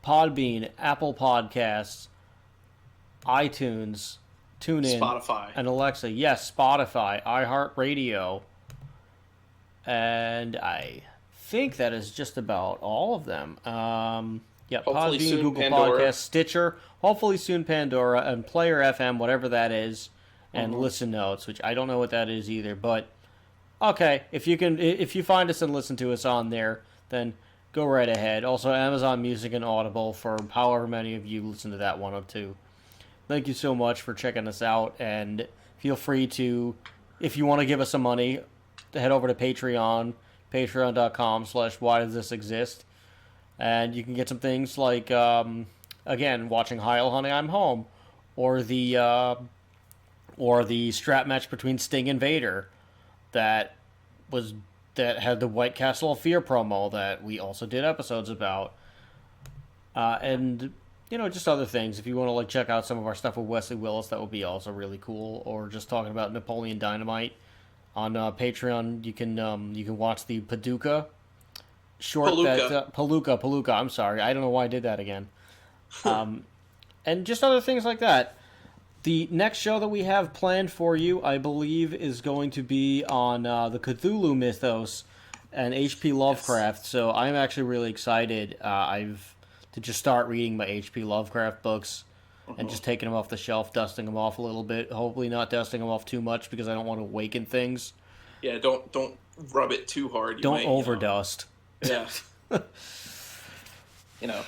Podbean, Apple Podcasts, iTunes, TuneIn, Spotify, and Alexa. Yes, Spotify, iHeartRadio. And I think that is just about all of them. Hopefully Podbean, soon Google Pandora. Podcasts, Stitcher, hopefully soon Pandora, and Player FM, whatever that is, and Listen Notes, which I don't know what that is either, but okay, if you find us and listen to us on there, then go right ahead. Also, Amazon Music and Audible for however many of you listen to that one or two. Thank you so much for checking us out, and feel free to if you want to give us some money, head over to Patreon, patreon.com/whydoesthisexist, and you can get some things like, again, watching Heil Honey, I'm Home, or the strap match between Sting and Vader that had the White Castle of Fear promo that we also did episodes about, and just other things. If you want to check out some of our stuff with Wesley Willis, that would be also really cool. Or just talking about Napoleon Dynamite on Patreon, you can watch the Paducah short Palooka. I'm sorry, I don't know why I did that again. And just other things like that. The next show that we have planned for you, I believe, is going to be on the Cthulhu mythos and H.P. Lovecraft. Yes. So I'm actually really excited. I've to just start reading my H.P. Lovecraft books and just taking them off the shelf, dusting them off a little bit. Hopefully not dusting them off too much because I don't want to awaken things. Yeah, don't rub it too hard. Don't overdust. Yeah.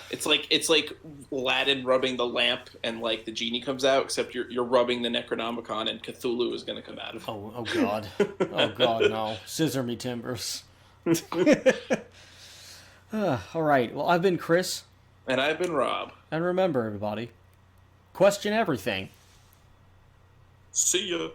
It's like Aladdin rubbing the lamp and the genie comes out, except you're rubbing the Necronomicon and Cthulhu is going to come out of it. Oh God. Oh God, no. Scissor me timbers. All right. Well, I've been Chris. And I've been Rob. And remember, everybody, question everything. See ya.